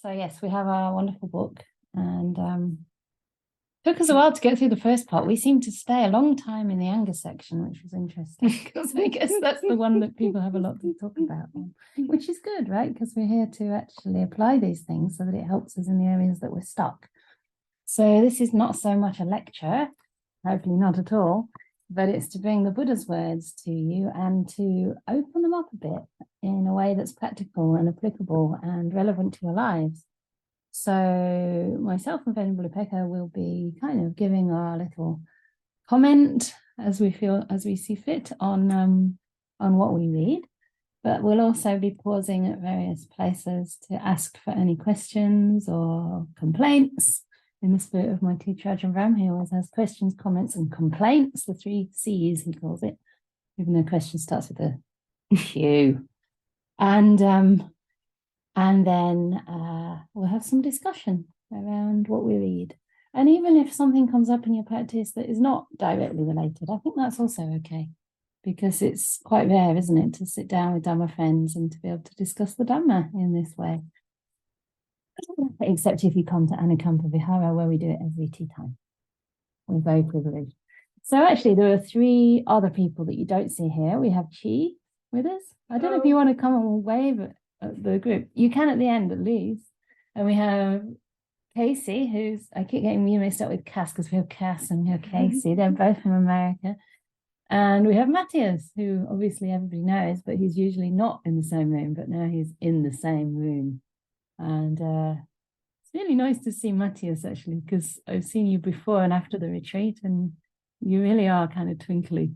So yes, we have our wonderful book, and took us a while to get through the first part. We seemed to stay a long time in the anger section, which was interesting because I guess that's the one that people have a lot to talk about, which is good, right? Because we're here to actually apply these things so that it helps us in the areas that we're stuck. So this is not so much a lecture, hopefully not at all, but it's to bring the Buddha's words to you and to open them up a bit in a way that's practical and applicable and relevant to your lives. So myself and Venerable Upekkha will be kind of giving our little comment as we see fit on what we read, but we'll also be pausing at various places to ask for any questions or complaints in the spirit of my teacher Ajahn Brahm. He always has questions, comments, and complaints, the 3 C's he calls it, even though question starts with a Q. And then we'll have some discussion around what we read. And even if something comes up in your practice that is not directly related, I think that's also okay, because it's quite rare, isn't it, to sit down with Dhamma friends and to be able to discuss the Dhamma in this way. Except if you come to Anakampa Vihara, where we do it every tea time. We're very privileged. So actually, there are 3 other people that you don't see here. We have Chi with us. I don't know if you want to come and wave at the group. You can at the end, at least. And we have Casey, who's, I keep getting you mixed up with Cass, because we have Cass and we have Casey. They're both from America. And we have Matthias, who obviously everybody knows, but he's usually not in the same room, but now he's in the same room. And it's really nice to see Matthias, actually, because I've seen you before and after the retreat, and you really are kind of twinkly.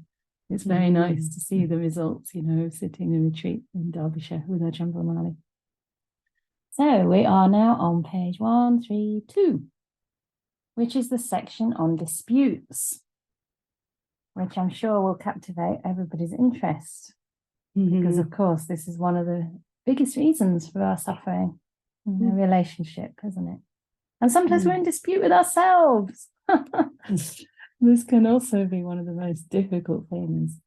It's very nice to see the results, you know, sitting in retreat in Derbyshire with Ajahn Brahmali. So we are now on page 132, which is the section on disputes, which I'm sure will captivate everybody's interest, because, of course, this is one of the biggest reasons for our suffering in a relationship, isn't it? And sometimes we're in dispute with ourselves. This can also be one of the most difficult things.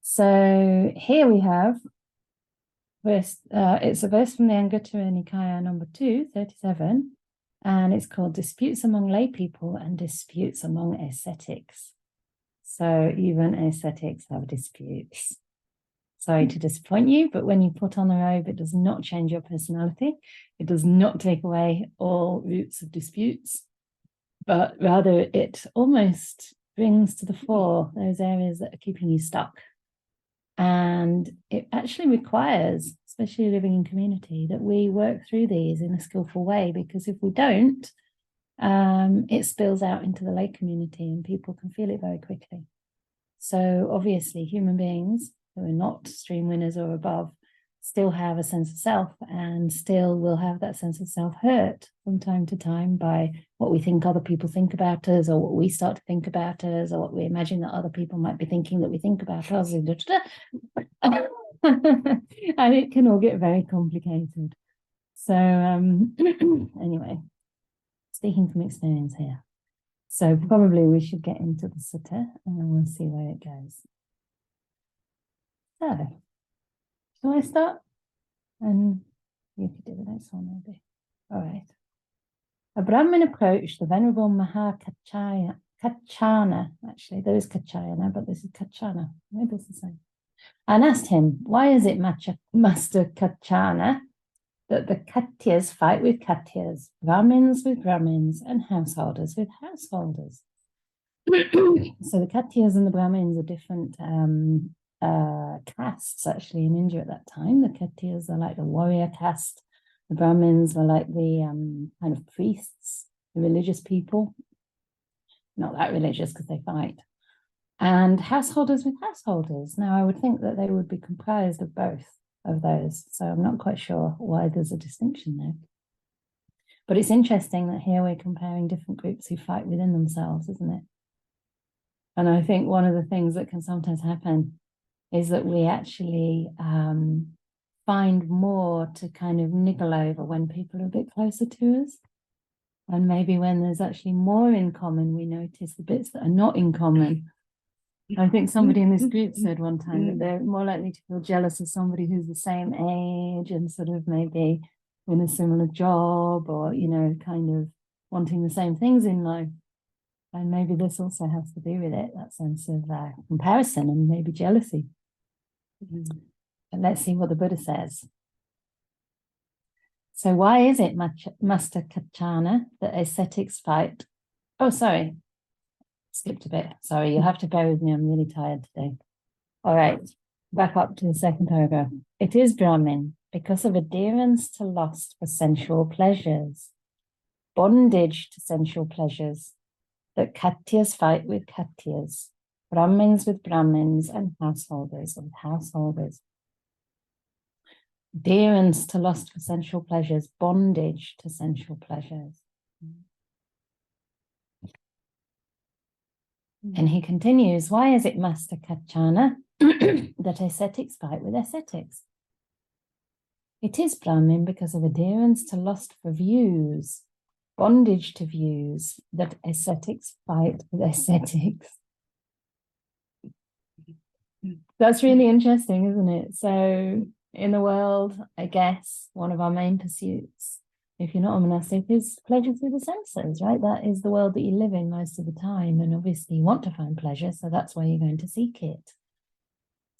So here we have verse, it's a verse from the Anguttara Nikaya number 2, 37, and it's called Disputes Among Lay People and Disputes Among Ascetics. So even ascetics have disputes. Sorry to disappoint you, but when you put on the robe, it does not change your personality. It does not take away all roots of disputes, but rather it almost brings to the fore those areas that are keeping you stuck. And it actually requires, especially living in community, that we work through these in a skillful way, because if we don't, it spills out into the lay community and people can feel it very quickly. So obviously human beings who are not stream winners or above still have a sense of self, and still will have that sense of self hurt from time to time by what we think other people think about us, or what we start to think about us, or what we imagine that other people might be thinking that we think about us. And it can all get very complicated. So anyway, speaking from experience here. So probably we should get into the Sutta and then we'll see where it goes. So, shall I start? And you could do the next one, maybe. All right. A Brahmin approached the Venerable Kachana, actually, there is Kachayana, but this is Kachana. Maybe it's the same. And asked him, why is it, Master Kachana, that the Katyas fight with Katyas, Brahmins with Brahmins, and householders with householders? So the Katyas and the Brahmins are different castes, actually, in India at that time. The Katyas are like the warrior caste. The Brahmins are like the kind of priests, the religious people. Not that religious because they fight. And householders with householders. Now, I would think that they would be comprised of both of those. So I'm not quite sure why there's a distinction there. But it's interesting that here we're comparing different groups who fight within themselves, isn't it? And I think one of the things that can sometimes happen is that we actually find more to kind of niggle over when people are a bit closer to us. And maybe when there's actually more in common, we notice the bits that are not in common. I think somebody in this group said one time that they're more likely to feel jealous of somebody who's the same age and sort of maybe in a similar job, or, you know, kind of wanting the same things in life. And maybe this also has to do with it, that sense of comparison and maybe jealousy. Mm-hmm. And let's see what the Buddha says. So why is it, Master Kachana, that ascetics fight? Oh, sorry. Skipped a bit. Sorry, you'll have to bear with me. I'm really tired today. All right. Back up to the second paragraph. It is Brahmin because of adherence to lust for sensual pleasures, bondage to sensual pleasures, that Katyas fight with Katyas, Brahmins with Brahmins, and householders with householders. Adherence to lust for sensual pleasures, bondage to sensual pleasures. And he continues, why is it, Master Kachana, that ascetics fight with ascetics? It is Brahmin because of adherence to lust for views, bondage to views, that ascetics fight with ascetics. That's really interesting, isn't it? So in the world, I guess, one of our main pursuits, if you're not a monastic, is pleasure through the senses, right? That is the world that you live in most of the time. And obviously you want to find pleasure, so that's why you're going to seek it.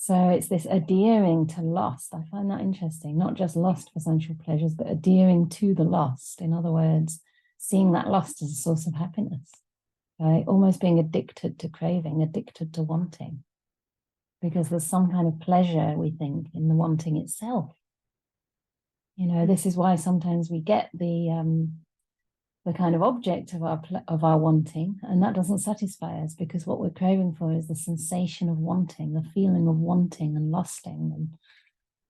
So it's this adhering to lust. I find that interesting, not just lust for sensual pleasures, but adhering to the lust. In other words, seeing that lust as a source of happiness, right? Almost being addicted to craving, addicted to wanting. Because there's some kind of pleasure, we think, in the wanting itself. You know, this is why sometimes we get the kind of object of our wanting, and that doesn't satisfy us, because what we're craving for is the sensation of wanting, the feeling of wanting and lusting,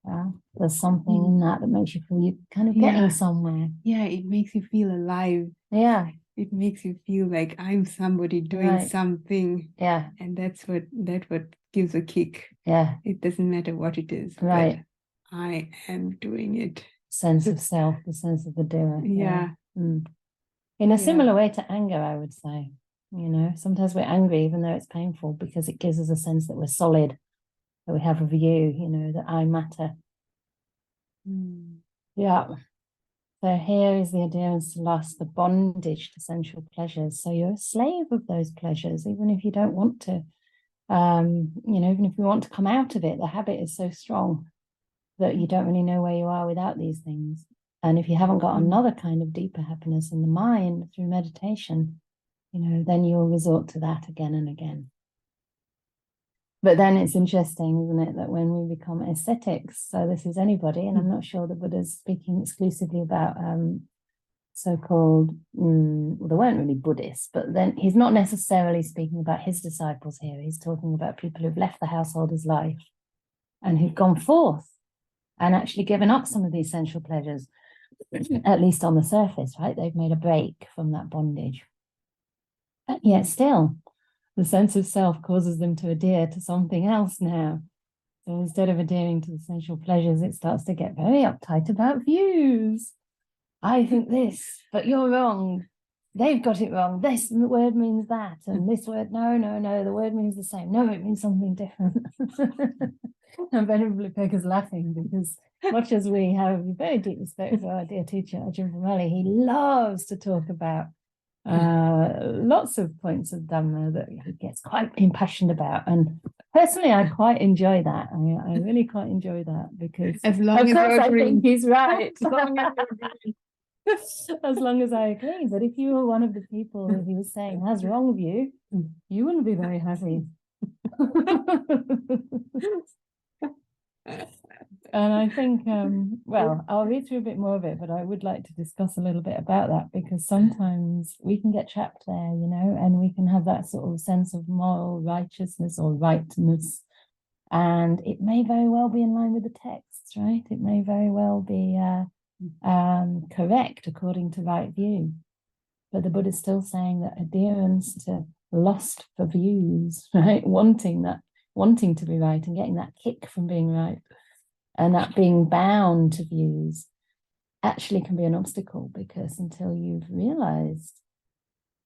and there's something in that makes you feel you're kind of getting somewhere. Yeah, it makes you feel alive. Yeah, it makes you feel like I'm somebody doing something. Yeah, and that's what gives a kick. Yeah, It doesn't matter what it is, right. But I am doing it. Sense of self, the sense of the doer. Yeah. Mm. In a similar way to anger, I would say. You know, sometimes we're angry even though it's painful, because it gives us a sense that we're solid, that we have a view, you know, that I matter. Yeah. So here is the adherence to lust, the bondage to sensual pleasures. So you're a slave of those pleasures, even if you don't want to. You know, even if you want to come out of it, the habit is so strong that you don't really know where you are without these things. And if you haven't got another kind of deeper happiness in the mind through meditation, you know, then you'll resort to that again and again. But then it's interesting, isn't it, that when we become ascetics, so this is anybody, and I'm not sure the Buddha's speaking exclusively about so-called, well, they weren't really Buddhists, but then he's not necessarily speaking about his disciples here. He's talking about people who've left the householder's life and who've gone forth and actually given up some of these sensual pleasures, at least on the surface, right? They've made a break from that bondage. And yet still, the sense of self causes them to adhere to something else now. So instead of adhering to the sensual pleasures, it starts to get very uptight about views. I think this, but you're wrong. They've got it wrong. This word means that, and this word, no, the word means the same. No, it means something different. And Venerable Upekkha's laughing, because much as we have very deep respect for our dear teacher, Ajahn Pāli, he loves to talk about lots of points of Dhamma that he gets quite impassioned about. And personally, I quite enjoy that. I really quite enjoy that, because as long as I think he's right. As long as I agree. But if you were one of the people that he was saying has wrong with you, you wouldn't be very happy. And I think, well, I'll read through a bit more of it, but I would like to discuss a little bit about that, because sometimes we can get trapped there, you know, and we can have that sort of sense of moral righteousness or rightness, and it may very well be in line with the texts, right? It may very well be correct according to right view. But the Buddha is still saying that adherence to lust for views, right? Wanting to be right and getting that kick from being right, and that being bound to views actually can be an obstacle, because until you've realized,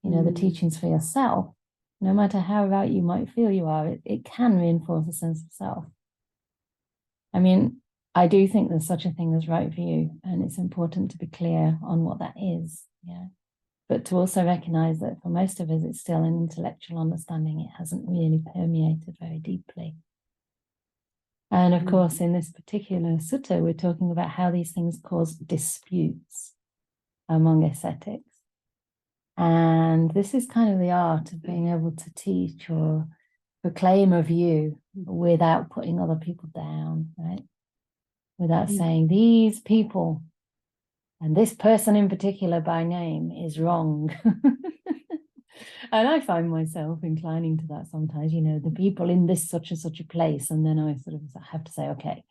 you know, the teachings for yourself, no matter how right you might feel you are, it can reinforce a sense of self. I mean, I do think there's such a thing as right view, and it's important to be clear on what that is. Yeah. But to also recognize that for most of us, it's still an intellectual understanding. It hasn't really permeated very deeply. And of course, in this particular sutta, we're talking about how these things cause disputes among ascetics. And this is kind of the art of being able to teach or proclaim a view without putting other people down, right? Without saying these people and this person in particular by name is wrong. And I find myself inclining to that sometimes, you know, the people in this such and such a place. And then I sort of have to say, okay,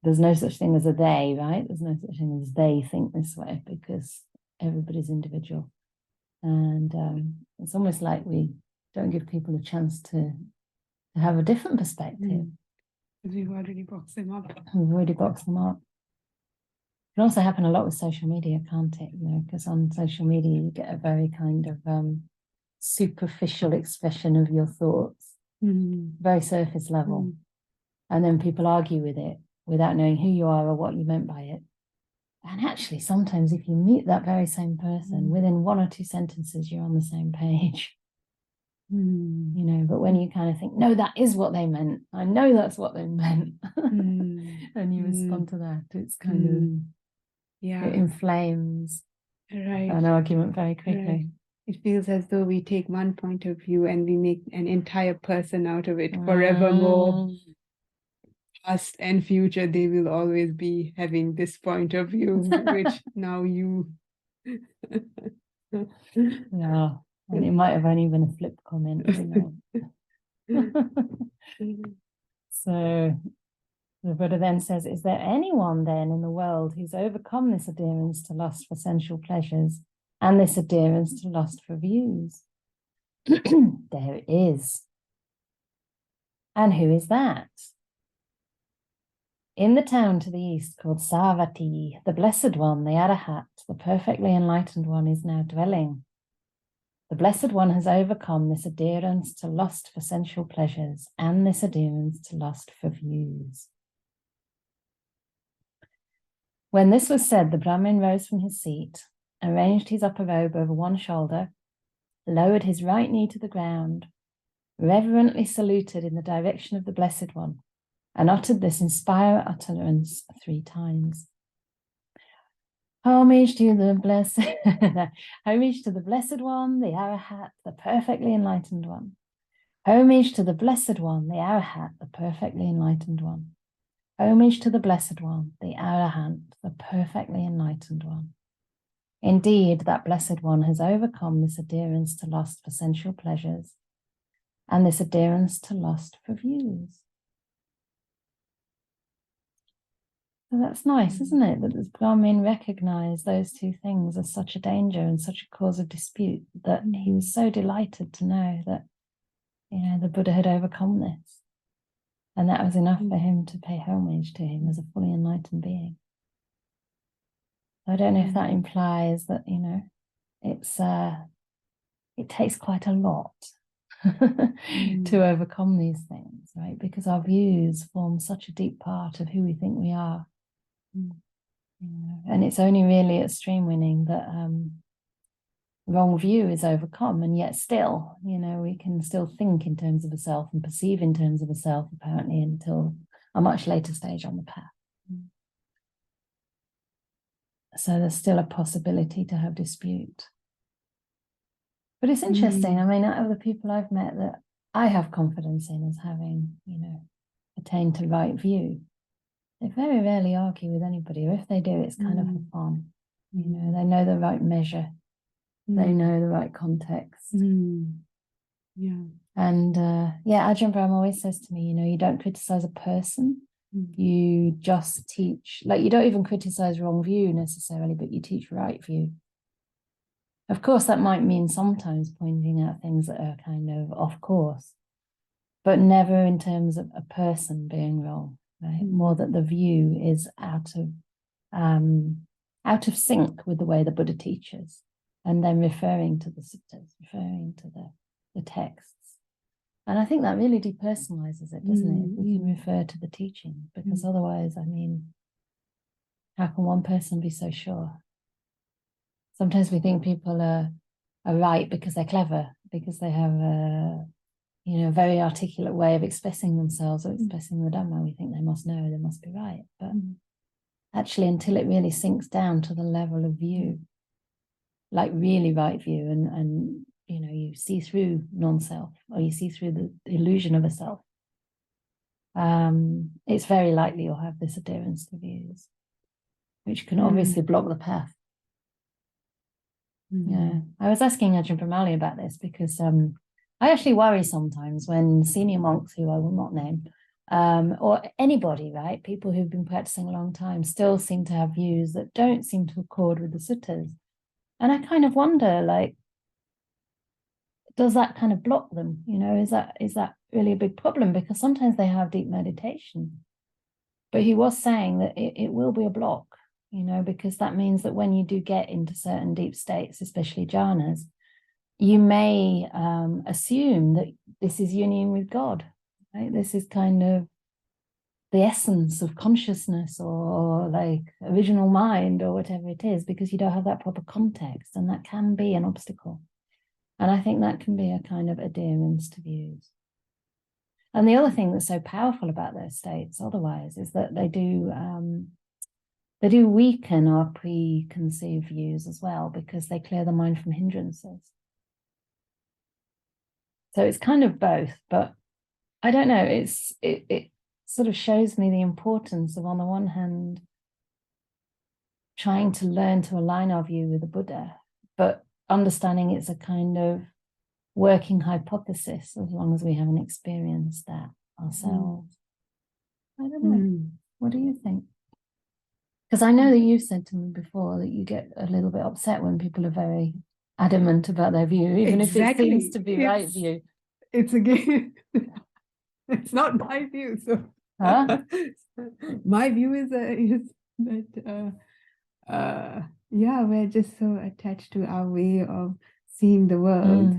there's no such thing as a they, right? There's no such thing as they think this way, because everybody's individual. And it's almost like we don't give people a chance to have a different perspective. We've already boxed them up. We've already boxed them up. It can also happen a lot with social media, can't it? You know, because on social media you get a very kind of superficial expression of your thoughts, very surface level, and then people argue with it without knowing who you are or what you meant by it. And actually, sometimes if you meet that very same person, within 1 or 2 sentences, you're on the same page. You know, but when you kind of think, no, that is what they meant. I know that's what they meant. And you respond to that, it's kind of, it inflames an argument very quickly. Right. It feels as though we take one point of view and we make an entire person out of it forevermore. Past and future, they will always be having this point of view, which now you. Yeah, and it might have only been a flip comment, you know. So the Buddha then says, is there anyone then in the world who's overcome this adherence to lust for sensual pleasures and this adherence to lust for views? There is. And who is that? In the town to the east called Savatthi, the Blessed One, the Arahat, the perfectly enlightened one, is now dwelling. The Blessed One has overcome this adherence to lust for sensual pleasures and this adherence to lust for views. When this was said, the Brahmin rose from his seat, arranged his upper robe over one shoulder, lowered his right knee to the ground, reverently saluted in the direction of the Blessed One, and uttered this inspired utterance 3 times. Homage to the blessed, homage to the Blessed One, the Arahat, the perfectly enlightened one. Homage to the Blessed One, the Arahat, the perfectly enlightened one. Homage to the Blessed One, the Arahant, the perfectly enlightened one. Indeed, that Blessed One has overcome this adherence to lust for sensual pleasures and this adherence to lust for views. So that's nice, isn't it? That the Brahmin recognized those 2 things as such a danger and such a cause of dispute, that he was so delighted to know that, you know, the Buddha had overcome this. And that was enough for him to pay homage to him as a fully enlightened being. I don't know if that implies that, you know, it takes quite a lot to overcome these things, right? Because our views form such a deep part of who we think we are. You know, and it's only really at stream winning that wrong view is overcome, and yet still, you know, we can still think in terms of a self and perceive in terms of a self, apparently, until a much later stage on the path. So there's still a possibility to have dispute. But it's interesting. I mean, out of the people I've met that I have confidence in as having, you know, attained to right view, they very rarely argue with anybody, or if they do, it's kind of for fun. You know, they know the right measure, they know the right context. Yeah. And Ajahn Brahm always says to me, you know, you don't criticize a person, you just teach, like, you don't even criticize wrong view necessarily, but you teach right view. Of course, that might mean sometimes pointing out things that are kind of off course, but never in terms of a person being wrong, right? More that the view is out of sync with the way the Buddha teaches, and then referring to the suttas, referring to the texts. And I think that really depersonalizes it, doesn't it? If we can refer to the teaching, because otherwise, I mean, how can one person be so sure? Sometimes we think people are right because they're clever, because they have a very articulate way of expressing themselves or expressing the Dhamma. We think they must know, they must be right. But actually, until it really sinks down to the level of view, like really right view, and you see through non-self, or you see through the illusion of a self, it's very likely you'll have this adherence to views, which can obviously block the path. Yeah, I was asking Ajahn Brahmali about this because I actually worry sometimes when senior monks, who I will not name, or anybody, right, people who've been practicing a long time, still seem to have views that don't seem to accord with the suttas. And I kind of wonder, like, does that kind of block them? Is that really a big problem? Because sometimes they have deep meditation. But he was saying that it will be a block, because that means that when you do get into certain deep states, especially jhanas, you may assume that this is union with God, right? This is kind of the essence of consciousness, or like original mind, or whatever it is, because you don't have that proper context, and that can be an obstacle. And I think that can be a kind of adherence to views. And the other thing that's so powerful about those states otherwise is that they do weaken our preconceived views as well, because they clear the mind from hindrances. So it's kind of both, but I don't know, it sort of shows me the importance of, on the one hand, trying to learn to align our view with the Buddha, but understanding it's a kind of working hypothesis as long as we haven't experienced that ourselves. I don't know. What do you think? Because I know that you've said to me before that you get a little bit upset when people are very adamant about their view, even if it seems to be right view. It's again, it's not my view. So my view is that we're just so attached to our way of seeing the world,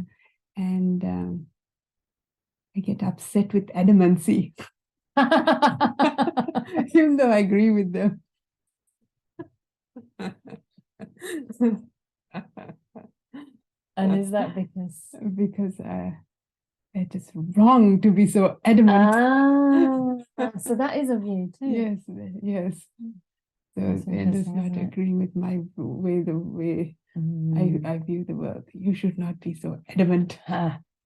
and I get upset with adamancy, even though I agree with them. And is that because it is wrong to be so adamant? So that is a view too. Yes. So it does not agree with my way, the way I view the world. You should not be so adamant.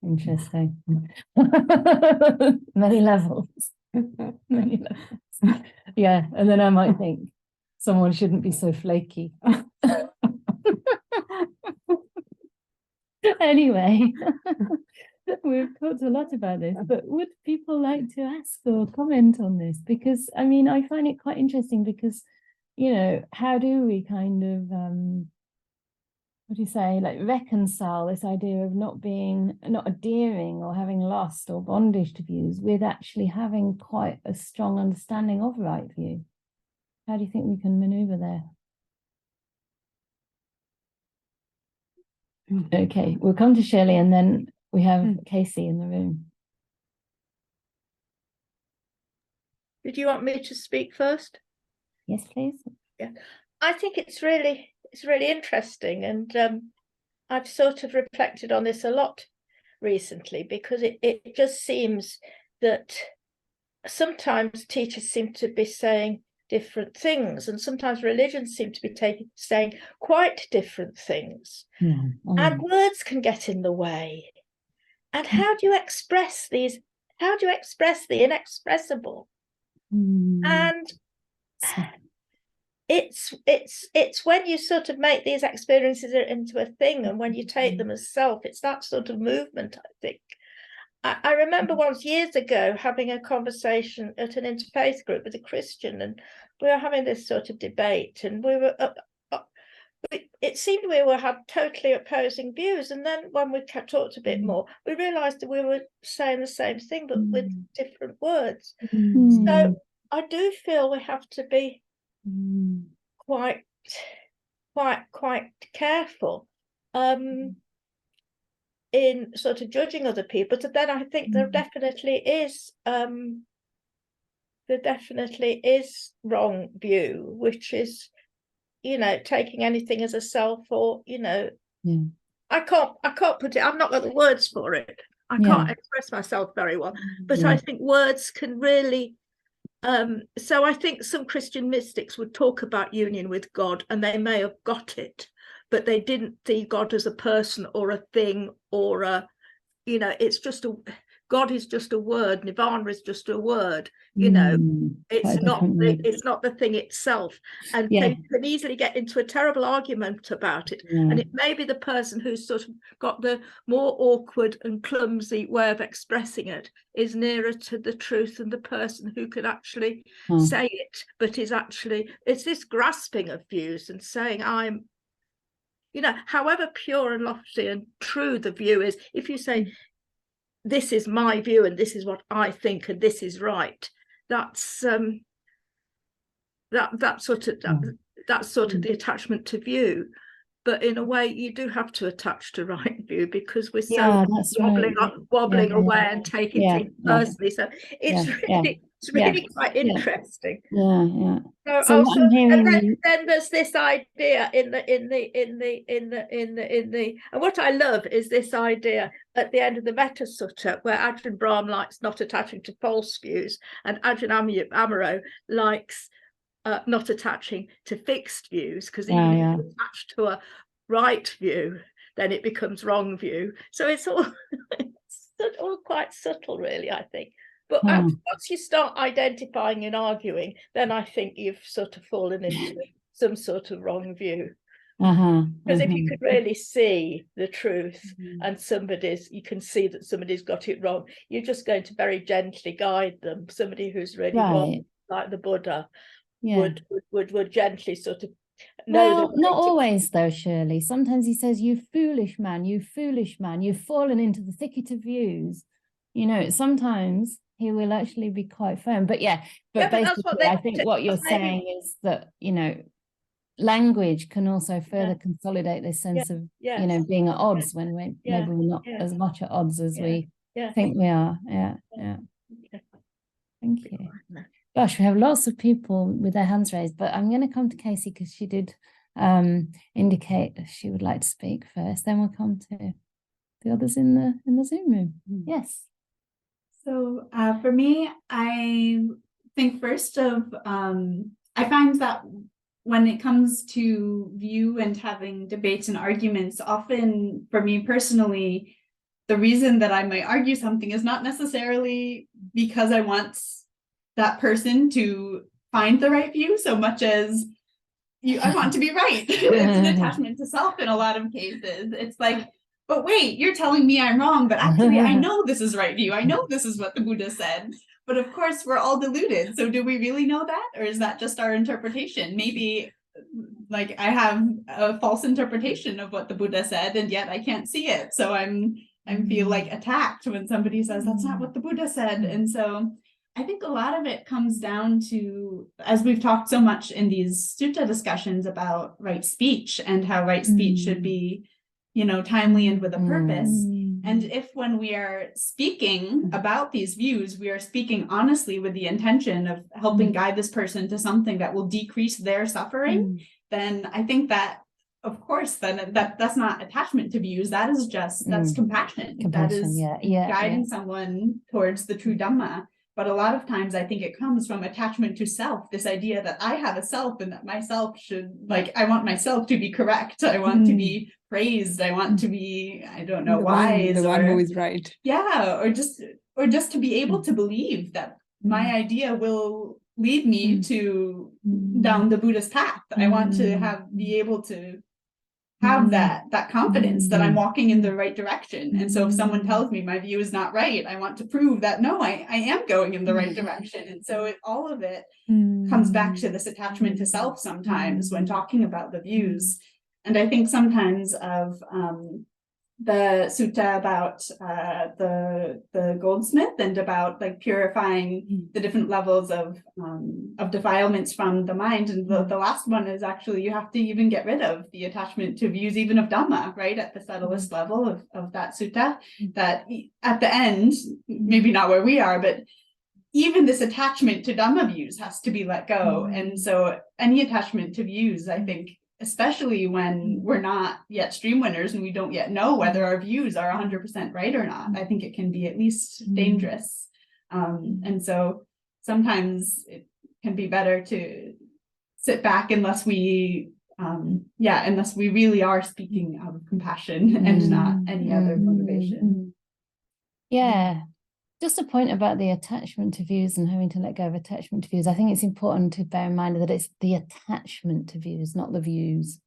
Interesting. Many levels. Many levels. Yeah, and then I might think someone shouldn't be so flaky. Anyway, we've talked a lot about this, but would people like to ask or comment on this? Because, I mean, I find it quite interesting because, how do we kind of, like reconcile this idea of not adhering or having lust or bondage to views with actually having quite a strong understanding of right view? How do you think we can maneuver there? Okay, we'll come to Shirley, and then we have Casey in the room. Did you want me to speak first? Yes, please. Yeah, I think it's really interesting, and I've sort of reflected on this a lot recently, because it just seems that sometimes teachers seem to be saying different things, and sometimes religions seem to be saying quite different things, and words can get in the way. And how do you express these? How do you express the inexpressible? And it's when you sort of make these experiences into a thing, and when you take them as self, it's that sort of movement, I think. I remember once years ago having a conversation at an interfaith group with a Christian, and we were having this sort of debate, and we were it seemed we had totally opposing views, and then when we talked a bit more, we realized that we were saying the same thing but with different words. So I do feel we have to be quite careful in sort of judging other people. But then I think there definitely is there definitely is wrong view, which is, you know, taking anything as a self, or, you know, I can't put it, I've not got the words for it. I can't express myself very well, but I think words can really, so I think some Christian mystics would talk about union with God, and they may have got it, but they didn't see God as a person or a thing or a, you know, it's just a, God is just a word, nirvana is just a word, you know, it's not the thing itself. And they can easily get into a terrible argument about it. And it may be the person who's sort of got the more awkward and clumsy way of expressing it is nearer to the truth than the person who can actually say it, but is actually, it's this grasping of views and saying, I'm, you know, however pure and lofty and true the view is, if you say, this is my view and this is what I think and this is right, that's that's sort of the attachment to view. But in a way you do have to attach to right view, because we're so wobbling away and taking things personally. So it's really quite interesting. So also, and then there's this idea in the and what I love is this idea at the end of the Metta Sutta, where Ajahn Brahm likes not attaching to false views, and Ajahn Amaro likes not attaching to fixed views, because even if you attach to a right view, then it becomes wrong view. So it's all it's all quite subtle, really, I think. But once you start identifying and arguing, then I think you've sort of fallen into some sort of wrong view. Because if you could really see the truth and you can see that somebody's got it wrong, you're just going to very gently guide them. Somebody who's really wrong, like the Buddha, would gently sort of know. Not always though, Shirley. Sometimes he says, you foolish man, you've fallen into the thicket of views. You know, sometimes he will actually be quite firm. But basically I think what you're saying is that, you know, language can also further consolidate this sense of, you know, being at odds when maybe we're not as much at odds as we think we are. Thank you. Gosh, we have lots of people with their hands raised, but I'm going to come to Casey because she did indicate she would like to speak first. Then we'll come to the others in the Zoom room. Yes. So for me, I think first of, I find that when it comes to view and having debates and arguments, often for me personally, the reason that I might argue something is not necessarily because I want that person to find the right view so much as I want to be right. It's an attachment to self in a lot of cases. It's like, but wait, you're telling me I'm wrong, but actually I know this is right view. I know this is what the Buddha said. But of course, we're all deluded. So do we really know that? Or is that just our interpretation? Maybe like I have a false interpretation of what the Buddha said, and yet I can't see it. So I feel like attacked when somebody says that's not what the Buddha said. And so I think a lot of it comes down to, as we've talked so much in these sutta discussions about right speech and how right speech should be, you know, timely and with a purpose. And if when we are speaking about these views, we are speaking honestly with the intention of helping guide this person to something that will decrease their suffering, then I think that, of course, then that's not attachment to views. That is just, that's compassion. That is guiding someone towards the true Dhamma. But a lot of times I think it comes from attachment to self, this idea that I have a self and that myself should, like, I want myself to be correct. I want to be praised. I want to be, I don't know, wise. The one who is right. Yeah, or just to be able to believe that my idea will lead me to down the Buddhist path. I want to be able to have that confidence that I'm walking in the right direction. And so if someone tells me my view is not right, I want to prove that no, I am going in the right direction. And so all of it comes back to this attachment to self sometimes when talking about the views. And I think sometimes of the sutta about the goldsmith and about like purifying the different levels of defilements from the mind. And the last one is actually you have to even get rid of the attachment to views even of Dhamma, right? At the subtlest level of that sutta, that at the end, maybe not where we are, but even this attachment to Dhamma views has to be let go. And so any attachment to views, I think, especially when we're not yet stream winners and we don't yet know whether our views are 100% right or not, I think it can be at least dangerous. And so sometimes it can be better to sit back unless we really are speaking out of compassion and not any other motivation. Yeah. Just a point about the attachment to views and having to let go of attachment to views. I think it's important to bear in mind that it's the attachment to views, not the views.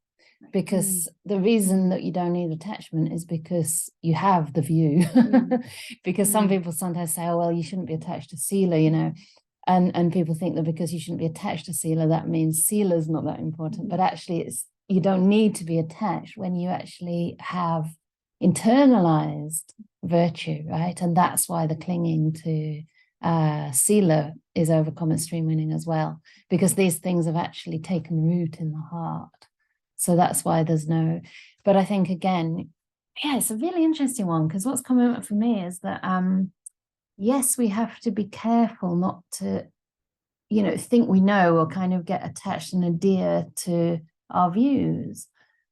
Because the reason that you don't need attachment is because you have the view. Because some people sometimes say, oh, well, you shouldn't be attached to sila, you know. And people think that because you shouldn't be attached to sila, that means sila is not that important. But actually, you don't need to be attached when you actually have internalized virtue, right? And that's why the clinging to sila is overcommon stream winning as well, because these things have actually taken root in the heart. So that's why there's no, but I think again, yeah, it's a really interesting one, because what's coming up for me is that yes, we have to be careful not to, you know, think we know or kind of get attached and adhere to our views.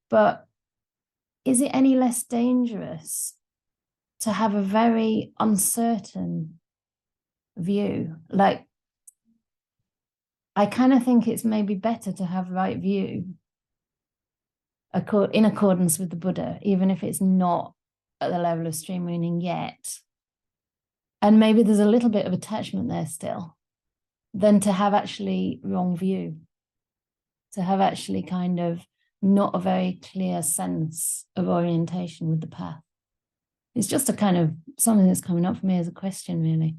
But is it any less dangerous to have a very uncertain view? Like, I kind of think it's maybe better to have right view in accordance with the Buddha, even if it's not at the level of stream winning yet. And maybe there's a little bit of attachment there still, than to have actually wrong view, to have actually kind of not a very clear sense of orientation with the path. It's just a kind of something that's coming up for me as a question, really.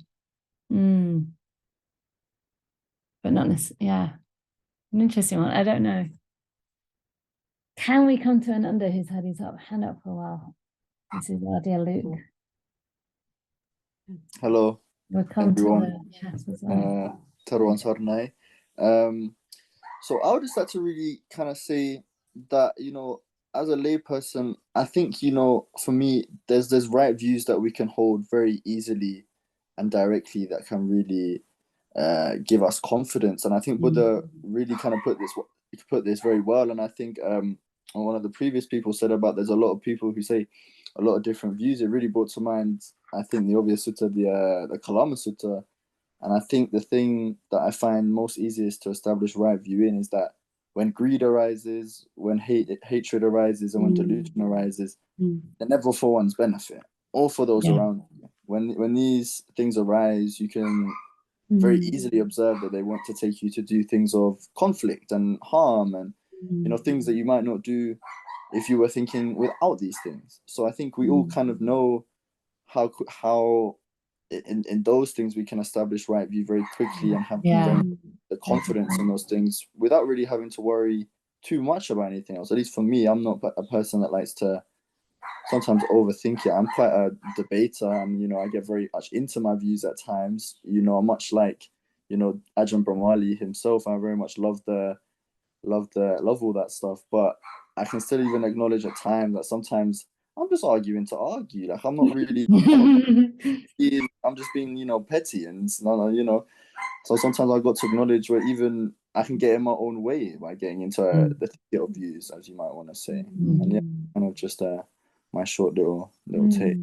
But not necessarily, yeah. An interesting one. I don't know. Can we come to Ananda, who's had his hand up for a while? This is our dear Luke. Hello. We'll come everyone. to the chat as well. Taruan Sarnai. So I would just like to really kind of say that, you know, as a layperson, I think, you know, for me, there's right views that we can hold very easily and directly that can really give us confidence. And I think Buddha really kind of put this very well. And I think one of the previous people said about there's a lot of people who say a lot of different views. It really brought to mind, I think, the obvious sutta, the Kalama Sutta. And I think the thing that I find most easiest to establish right view in is that when greed arises, when hatred arises, and when delusion arises, they're never for one's benefit or for those around you. When these things arise, you can very easily observe that they want to take you to do things of conflict and harm, and you know, things that you might not do if you were thinking without these things. So I think we all kind of know how in those things we can establish right view very quickly and have the confidence in those things without really having to worry too much about anything else. At least for me, I'm not a person that likes to sometimes overthink it. I'm quite a debater, and you know, I get very much into my views at times. You know, much like, you know, Ajahn Brahmali himself, I very much love all that stuff. But I can still even acknowledge at times that sometimes I'm just arguing to argue. Like, I'm not really, I'm just being, you know, petty and, you know. So sometimes I've got to acknowledge where even I can get in my own way by getting into the thicket of views, as you might want to say. And yeah, kind of just my short little take.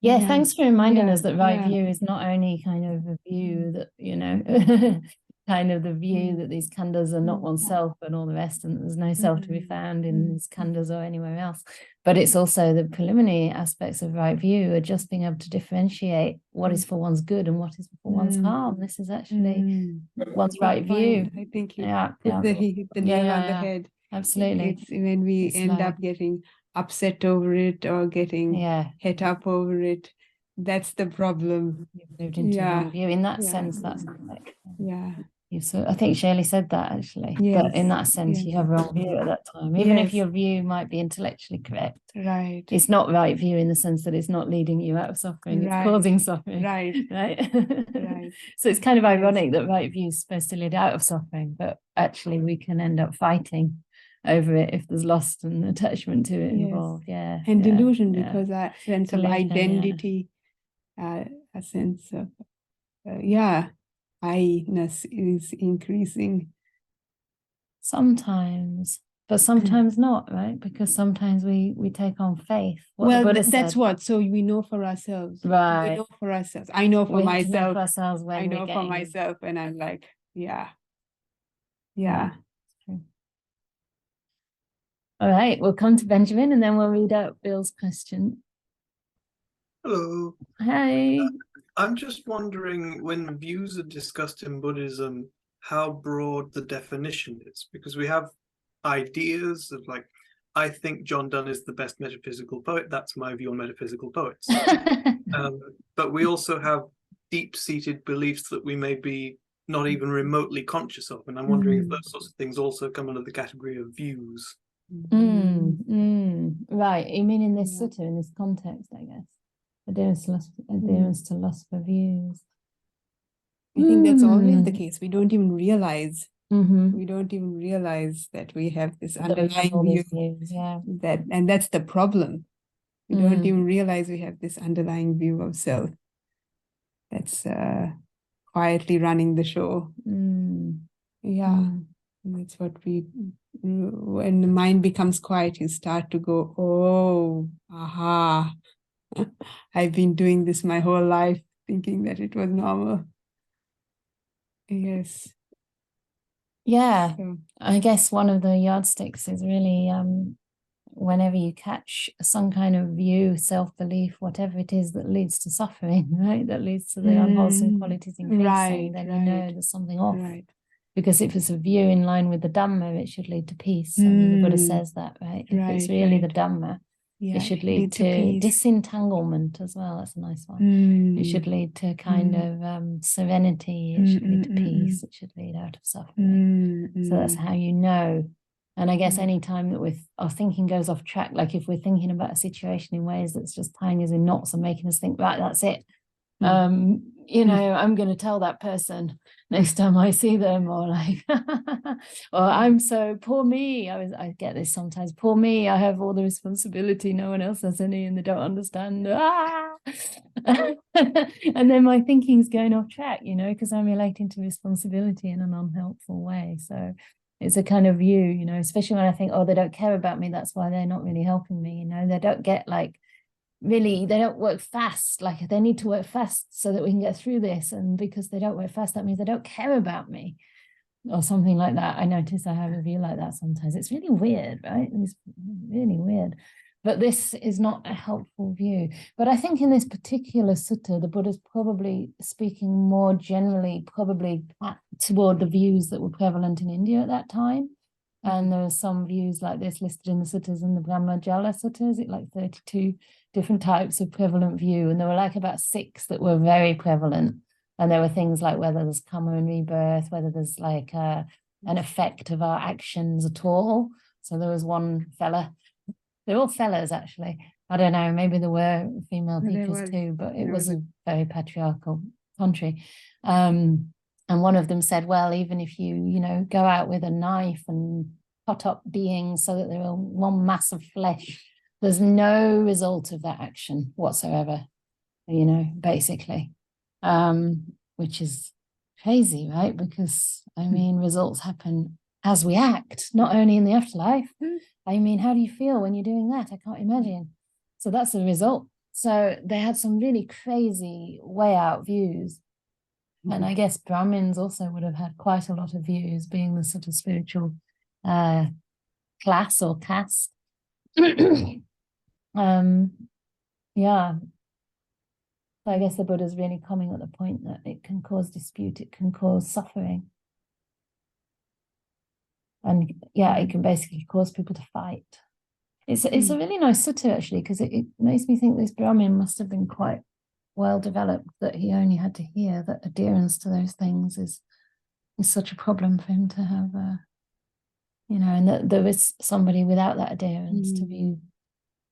Yeah, thanks for reminding us that right view is not only kind of a view that, you know, kind of the view that these khandhas are not oneself and all the rest, and there's no self to be found in these khandhas or anywhere else. But it's also the preliminary aspects of right view are just being able to differentiate what is for one's good and what is for one's harm. This is actually one's right view. I think you hit the nail on the head. Absolutely. It's when we end up getting upset over it or getting het up over it, that's the problem. You've moved into wrong view. In that sense, that's like so I think Shirley said that actually. But in that sense, you have wrong view at that time. Even if your view might be intellectually correct. Right. It's not right view in the sense that it's not leading you out of suffering, it's causing suffering. Right. So it's kind of ironic that right view is supposed to lead out of suffering, but actually we can end up fighting over it if there's lust and attachment to it involved. And delusion, because that sense of identity, a sense of I-ness is increasing. Sometimes, but sometimes not, right? Because sometimes we take on faith. What the Well, Buddha that's said. what. So we know for ourselves. Right. We know for ourselves. I know for We have to know myself. for ourselves when I know we're for getting... myself, and I'm like, yeah. True. All right, we'll come to Benjamin and then we'll read out Bill's question. Hello. Hi. I'm just wondering, when views are discussed in Buddhism, how broad the definition is, because we have ideas of like, I think John Donne is the best metaphysical poet. That's my view on metaphysical poets. But we also have deep-seated beliefs that we may be not even remotely conscious of. And I'm wondering if those sorts of things also come under the category of views. Right. You mean in this sutta, in this context, I guess. Adherence to lust for views. I think that's always the case. We don't even realize. Mm-hmm. We don't even realize that we have this That we have underlying all view. these views, yeah. And that's the problem. We don't even realize we have this underlying view of self that's quietly running the show. That's what when the mind becomes quiet, you start to go, oh, aha, I've been doing this my whole life, thinking that it was normal. Yes. Yeah, So, I guess one of the yardsticks is really whenever you catch some kind of view, self-belief, whatever it is that leads to suffering, right? That leads to the unwholesome qualities increasing, then you know there's something off. Right. Because if it's a view in line with the Dhamma, it should lead to peace. I mean, the Buddha says that, right? If it's really the Dhamma, it should lead to disentanglement as well. That's a nice one. It should lead to kind of serenity. It should lead to peace. It should lead out of suffering. So that's how you know. And I guess any time that our thinking goes off track, like if we're thinking about a situation in ways that's just tying us in knots and making us think, right, that's it. You know, I'm going to tell that person next time I see them, or like, or I'm so poor me. I get this sometimes. Poor me. I have all the responsibility. No one else has any, and they don't understand. And then my thinking's going off track, you know, because I'm relating to responsibility in an unhelpful way. So it's a kind of view, you know, especially when I think, oh, they don't care about me. That's why they're not really helping me. You know, they don't get like. Really, they don't work fast. Like they need to work fast so that we can get through this. And because they don't work fast, that means they don't care about me or something like that. I notice I have a view like that sometimes. It's really weird, right? It's really weird. But this is not a helpful view. But I think in this particular sutta, the Buddha's probably speaking more generally, probably toward the views that were prevalent in India at that time. And there are some views like this listed in the suttas, in the Brahmajala suttas, it like 32 different types of prevalent view. And there were like about 6 that were very prevalent. And there were things like whether there's karma and rebirth, whether there's like an effect of our actions at all. So there was one fella, they're all fellas actually. I don't know, maybe there were female teachers too, but it was a very patriarchal country. And one of them said, well, even if you know, go out with a knife and cut up beings so that they're all one mass of flesh, there's no result of that action whatsoever, you know, basically, which is crazy, right? Because, I mean, results happen as we act, not only in the afterlife. I mean, how do you feel when you're doing that? I can't imagine. So that's the result. So they had some really crazy way out views. And I guess Brahmins also would have had quite a lot of views, being the sort of spiritual class or caste. Yeah. So I guess the Buddha's really coming at the point that it can cause dispute, it can cause suffering. And yeah, it can basically cause people to fight. It's a really nice sutta actually, because it makes me think this Brahmin must have been quite well developed, that he only had to hear that adherence to those things is such a problem for him to have, you know, and that there was somebody without that adherence to be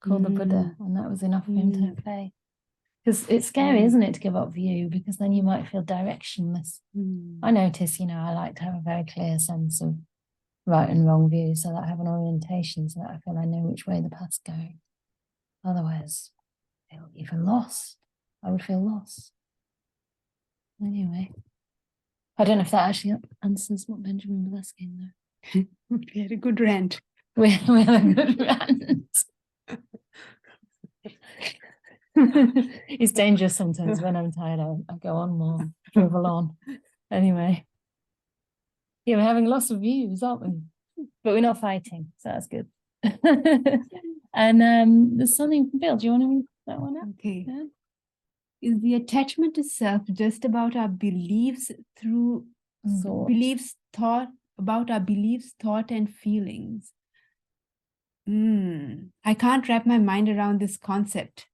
called the Buddha, and that was enough for him to have faith. Because it's scary, isn't it, to give up view, because then you might feel directionless. I notice, you know, I like to have a very clear sense of right and wrong view, so that I have an orientation, so that I feel I know which way the path's going. Otherwise, I feel even lost. I would feel lost. Anyway, I don't know if that actually answers what Benjamin was asking, though. We had a good rant. We had a good rant. It's dangerous sometimes. When I'm tired, I go on more, drivel on. Anyway, yeah, we're having lots of views, aren't we? But we're not fighting, so that's good. And there's something from Bill. Do you want to read that one out? Okay. Yeah. Is the attachment to self just about our beliefs through Thought. about our beliefs, thought, and feelings? I can't wrap my mind around this concept.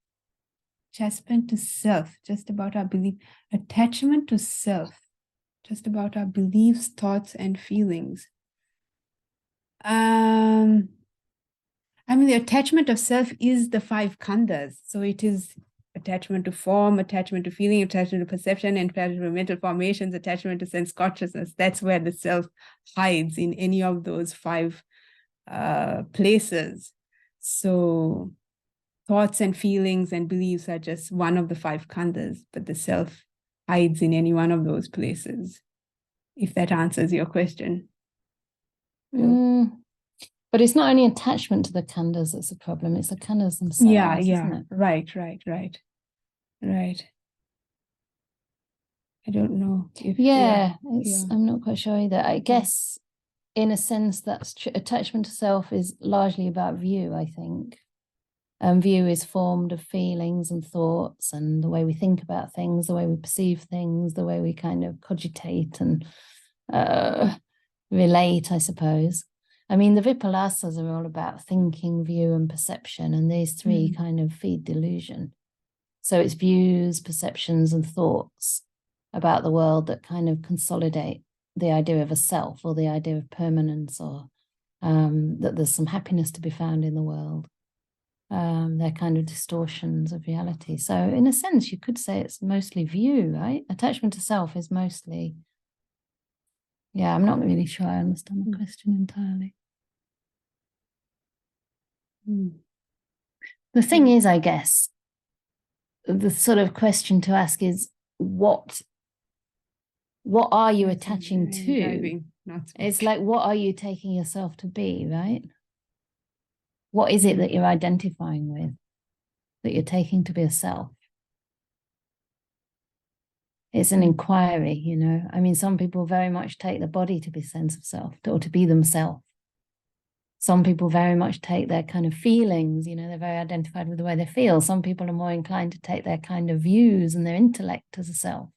Attachment to self, just about our belief. Attachment to self, just about our beliefs, thoughts, and feelings. I mean, the attachment of self is the 5 khandhas. So it is attachment to form, attachment to feeling, attachment to perception, attachment to mental formations, attachment to sense consciousness. That's where the self hides, in any of those 5 places. So thoughts and feelings and beliefs are just one of the 5 khandhas, but the self hides in any one of those places, if that answers your question. But it's not only attachment to the khandhas that's a problem, it's the khandhas themselves, isn't it? Right. I don't know if I'm not quite sure either. I guess in a sense that's attachment to self is largely about view, I think. View is formed of feelings and thoughts and the way we think about things, the way we perceive things, the way we kind of cogitate and relate, I suppose. I mean, the Vipallasas are all about thinking, view, and perception, and these 3 kind of feed delusion. So it's views, perceptions, and thoughts about the world that kind of consolidate the idea of a self or the idea of permanence, or that there's some happiness to be found in the world. They're kind of distortions of reality. So in a sense, you could say it's mostly view, right? Attachment to self is mostly, I'm not really sure I understand the question entirely. The thing is, I guess, the sort of question to ask is, what are you attaching to? It's like, what are you taking yourself to be, right? What is it that you're identifying with, that you're taking to be a self? It's an inquiry, you know. I mean, some people very much take the body to be sense of self, or to be themselves. Some people very much take their kind of feelings, you know, they're very identified with the way they feel. Some people are more inclined to take their kind of views and their intellect as a self.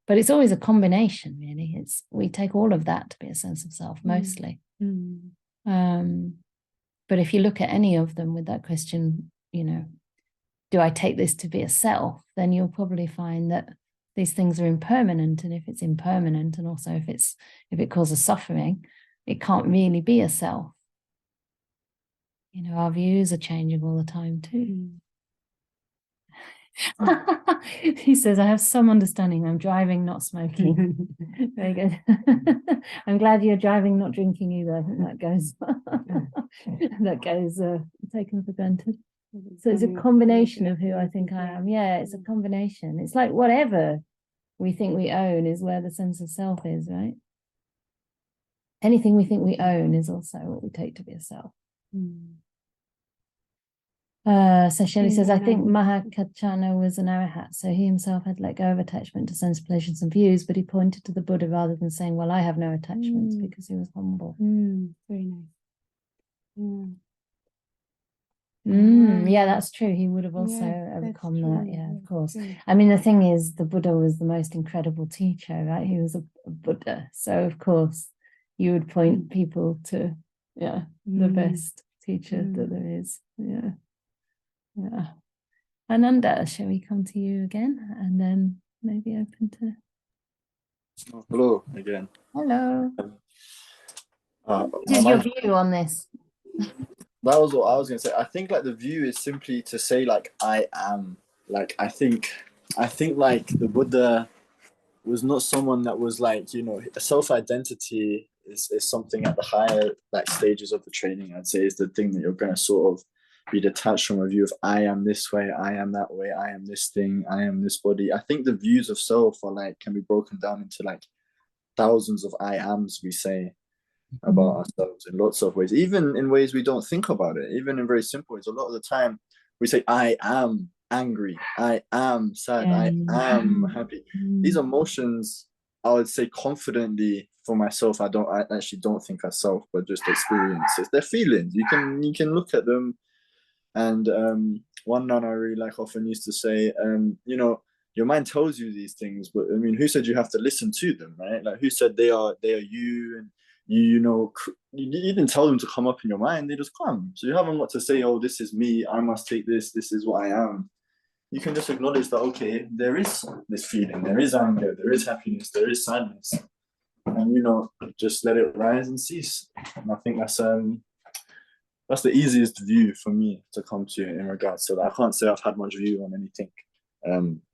But it's always a combination, really. We take all of that to be a sense of self, mostly. But if you look at any of them with that question, you know, do I take this to be a self? Then you'll probably find that these things are impermanent. And if it's impermanent, and also if it causes suffering, it can't really be a self. You know, our views are changing all the time too. He says, I have some understanding. I'm driving, not smoking. Very good. I'm glad you're driving, not drinking either. I think that goes taken for granted. So it's a combination of who I think I am. Yeah, it's a combination. It's like whatever we think we own is where the sense of self is, right? Anything we think we own is also what we take to be a self. So Shelley says, I think Mahakachana was an arahat, so he himself had let go of attachment to sense pleasures and views, but he pointed to the Buddha rather than saying, well, I have no attachments, because he was humble. Very nice. Yeah, that's true. He would have also overcome that. Yeah, of course. I mean, the thing is, the Buddha was the most incredible teacher, right? He was a Buddha. So, of course, you would point people to, the best teacher that there is. Yeah. Ananda, shall we come to you again? And then maybe open to... Hello again. Hello. What is your view on this? That was what I was going to say. I think like the view is simply to say like I am. Like I think like the Buddha was not someone that was like, you know, a self-identity is something at the higher like stages of the training, I'd say, is the thing that you're going to sort of be detached from a view of I am this way, I am that way, I am this thing, I am this body. I think the views of self are like, can be broken down into like thousands of I ams we say about ourselves in lots of ways, even in ways we don't think about it, even in very simple ways. A lot of the time we say, I am angry, I am sad, I am happy. These emotions, I would say confidently for myself, I actually don't think are self, but just experiences. They're feelings. You can look at them. And one nun I really like often used to say, you know, your mind tells you these things, but I mean, who said you have to listen to them, right? Like, who said they are you, and you know, you didn't tell them to come up in your mind, they just come. So you haven't got to say, oh, this is me, I must take this is what I am. You can just acknowledge that, okay, there is this feeling, there is anger, there is happiness, there is sadness, and you know, just let it rise and cease. And I think that's the easiest view for me to come to in regards to that. I can't say I've had much view on anything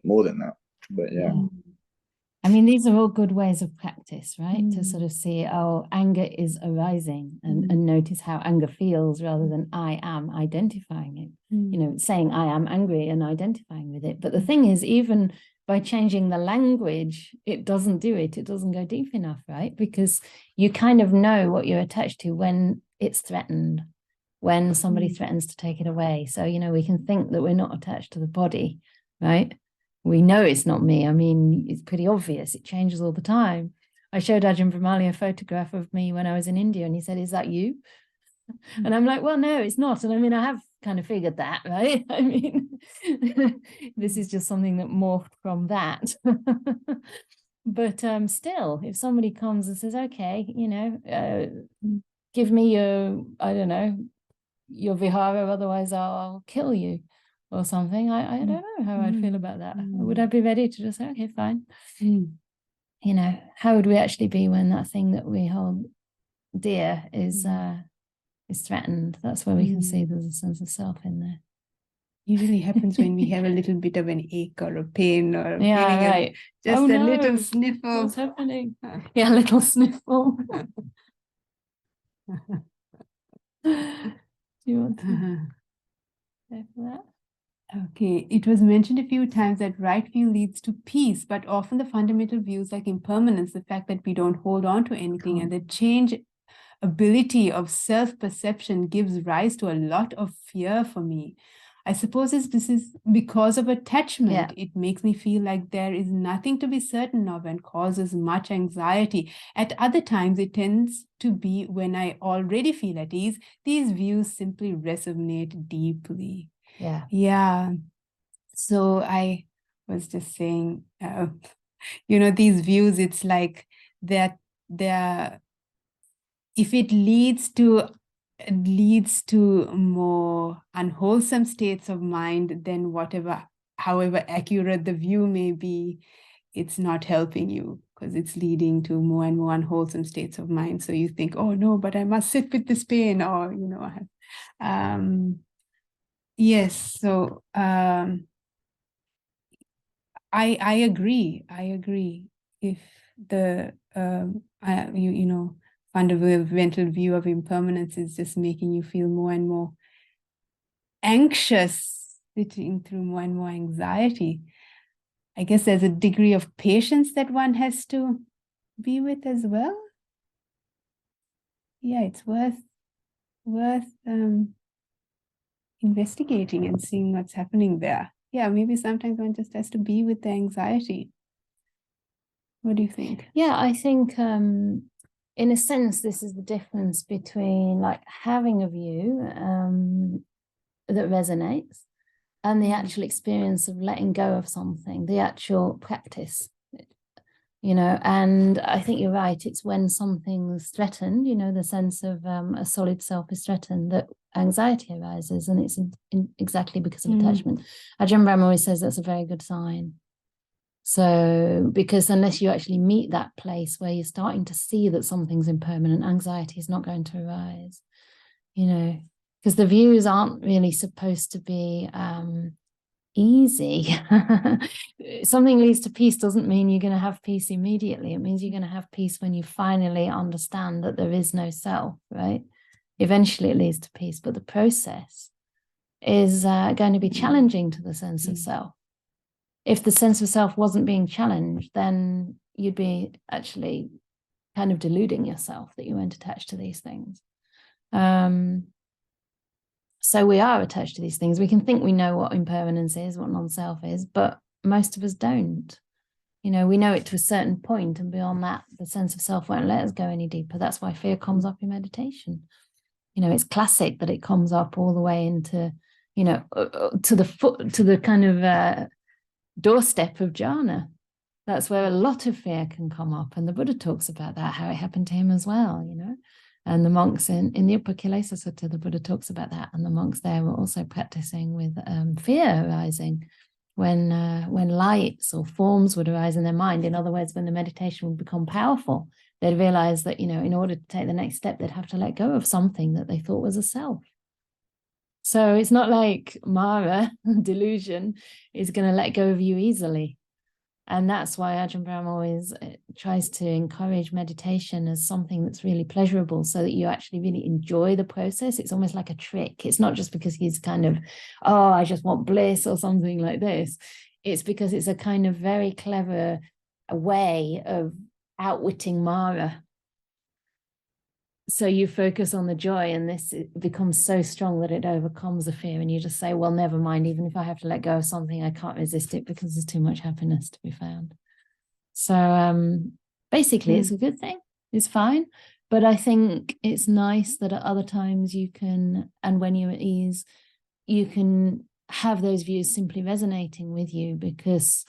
more than that, but yeah. I mean, these are all good ways of practice, right? To sort of see, oh, anger is arising, and notice how anger feels rather than I am identifying it. You know, saying I am angry and identifying with it. But the thing is, even by changing the language, it doesn't do it. It doesn't go deep enough, right? Because you kind of know what you're attached to when it's threatened, when somebody threatens to take it away. So, you know, we can think that we're not attached to the body, right? We know it's not me. I mean, it's pretty obvious. It changes all the time. I showed Ajahn Brahmali a photograph of me when I was in India, and he said, is that you? And I'm like, well, no, it's not. And I mean, I have kind of figured that, right? I mean, this is just something that morphed from that. But still, if somebody comes and says, okay, you know, give me your, I don't know, your vihara, otherwise I'll kill you or something. I don't know how I'd feel about that. Would I be ready to just say, okay, fine? You know, how would we actually be when that thing that we hold dear is threatened? That's where we can see there's a sense of self in there. Usually happens when we have a little bit of an ache or a pain or right. Just oh, a no. little sniffle. What's happening? Yeah, a little sniffle. Do you want to go for that? Okay, it was mentioned a few times that right view leads to peace, but often the fundamental views like impermanence, the fact that we don't hold on to anything, and the change ability of self-perception gives rise to a lot of fear for me. I suppose this is because of attachment. Yeah. It makes me feel like there is nothing to be certain of and causes much anxiety. At other times, it tends to be when I already feel at ease. These views simply resonate deeply. Yeah. So I was just saying, you know, these views, it's like they're if it leads to more unwholesome states of mind, then however accurate the view may be, it's not helping you because it's leading to more and more unwholesome states of mind. So you think, oh no, but I must sit with this pain, or you know, yes. So I agree. If the you know, fundamental view of impermanence is just making you feel more and more anxious, sitting through more and more anxiety, I guess there's a degree of patience that one has to be with as well. Yeah, it's worth investigating and seeing what's happening there. Yeah, maybe sometimes one just has to be with the anxiety. What do you think? Yeah, I think in a sense, this is the difference between like having a view that resonates and the actual experience of letting go of something, the actual practice, you know. And I think you're right. It's when something's threatened, you know, the sense of a solid self is threatened, that anxiety arises, and it's exactly because of attachment. Ajahn Brahm always says that's a very good sign. So, because unless you actually meet that place where you're starting to see that something's impermanent, anxiety is not going to arise, you know, because the views aren't really supposed to be easy. Something leads to peace doesn't mean you're going to have peace immediately. It means you're going to have peace when you finally understand that there is no self, right? Eventually it leads to peace, but the process is going to be challenging to the sense of self. If the sense of self wasn't being challenged, then you'd be actually kind of deluding yourself that you weren't attached to these things. So we are attached to these things. We can think we know what impermanence is, what non-self is, but most of us don't. You know, we know it to a certain point, and beyond that, the sense of self won't let us go any deeper. That's why fear comes up in meditation. You know, it's classic that it comes up all the way into, you know, to the kind of doorstep of jhana. That's where a lot of fear can come up. And the Buddha talks about that, how it happened to him as well, you know. And the monks in the Upekkha Sutta, the Buddha talks about that. And the monks there were also practicing with fear arising when lights or forms would arise in their mind. In other words, when the meditation would become powerful, they'd realize that, you know, in order to take the next step, they'd have to let go of something that they thought was a self. So it's not like Mara, delusion, is going to let go of you easily. And that's why Ajahn Brahm always tries to encourage meditation as something that's really pleasurable, so that you actually really enjoy the process. It's almost like a trick. It's not just because he's kind of, oh, I just want bliss or something like this. It's because it's a kind of very clever way of outwitting Mara. So you focus on the joy, and this becomes so strong that it overcomes the fear, and you just say, well, never mind, even if I have to let go of something, I can't resist it because there's too much happiness to be found. So basically it's a good thing, it's fine, but I think it's nice that at other times you can, and when you're at ease, you can have those views simply resonating with you, because,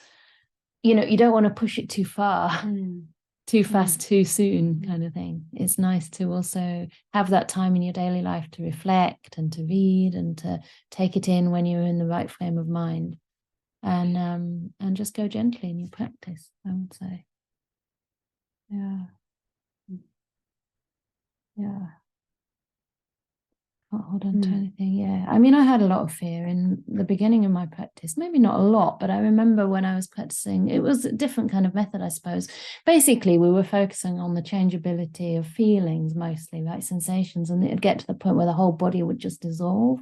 you know, you don't want to push it too far. Too fast, too soon kind of thing. It's nice to also have that time in your daily life to reflect and to read and to take it in when you're in the right frame of mind, and just go gently in your practice, I would say. Yeah. Can't hold on to anything. Yeah, I mean, I had a lot of fear in the beginning of my practice. Maybe not a lot, but I remember when I was practicing, it was a different kind of method, I suppose. Basically, we were focusing on the changeability of feelings mostly, right? Sensations, and it'd get to the point where the whole body would just dissolve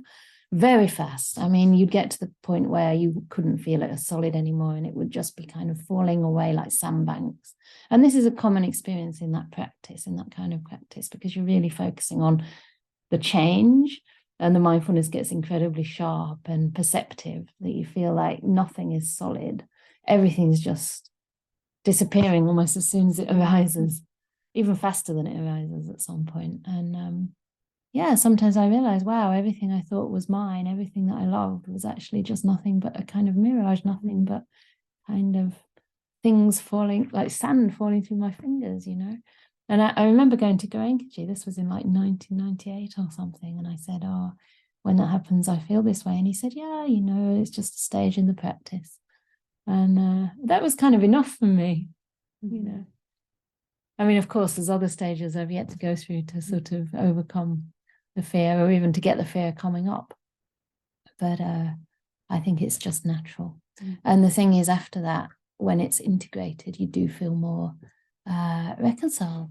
very fast. I mean, you'd get to the point where you couldn't feel it as solid anymore, and it would just be kind of falling away like sandbanks. And this is a common experience in that practice, in that kind of practice, because you're really focusing on the change, and the mindfulness gets incredibly sharp and perceptive, that you feel like nothing is solid. Everything's just disappearing almost as soon as it arises, even faster than it arises at some point. And yeah, sometimes I realize, wow, everything I thought was mine, everything that I loved, was actually just nothing but a kind of mirage, nothing but kind of things falling, like sand falling through my fingers, you know. And I remember going to Goenkaji, this was in like 1998 or something, and I said, oh, when that happens, I feel this way. And he said, yeah, you know, it's just a stage in the practice. And that was kind of enough for me, you know. I mean, of course, there's other stages I've yet to go through to sort of overcome the fear, or even to get the fear coming up. But I think it's just natural. And the thing is, after that, when it's integrated, you do feel more reconciled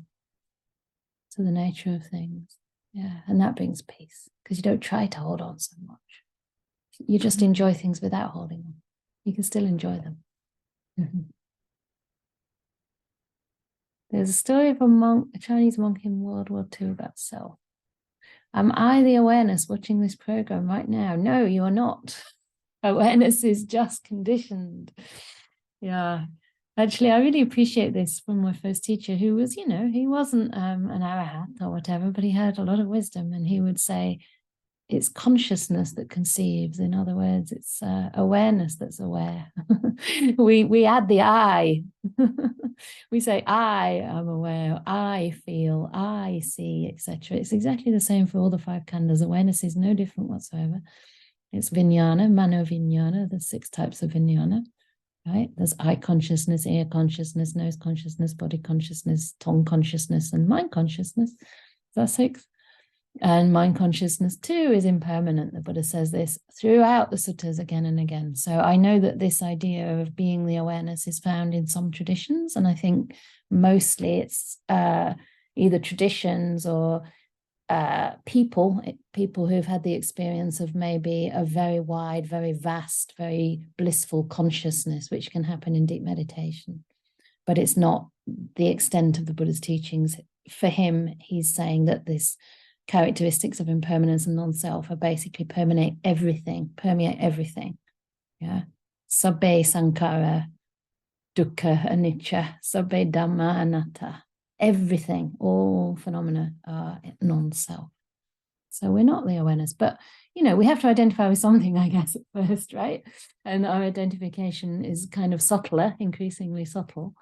to the nature of things. Yeah, and that brings peace, because you don't try to hold on so much. You just enjoy things without holding on. You can still enjoy them. There's a story of a Chinese monk in World War II about self. Am I the awareness watching this program right now? No, you're not. Awareness is just conditioned. Yeah. Actually, I really appreciate this from my first teacher, who was, you know, he wasn't an arahat or whatever, but he had a lot of wisdom, and he would say, it's consciousness that conceives. In other words, it's awareness that's aware. we add the I. We say, I am aware, I feel, I see, etc. It's exactly the same for all the 5 khandhas. Awareness is no different whatsoever. It's vijnana, mano vijnana, the 6 types of vijnana. Right? There's eye consciousness, ear consciousness, nose consciousness, body consciousness, tongue consciousness, and mind consciousness. That's 6. And mind consciousness too is impermanent. The Buddha says this throughout the suttas again and again. So I know that this idea of being the awareness is found in some traditions, and I think mostly it's either traditions or people who've had the experience of maybe a very wide, very vast, very blissful consciousness, which can happen in deep meditation. But it's not the extent of the Buddha's teachings. For him, he's saying that this characteristics of impermanence and non-self are basically permeate everything. Yeah. Sabbe sankhara, dukkha, anicca, sabbe dhamma, anatta. Everything, all phenomena are non-self. So we're not the awareness, but we have to identify with something, I guess, at first, right? And our identification is kind of subtler, increasingly subtle.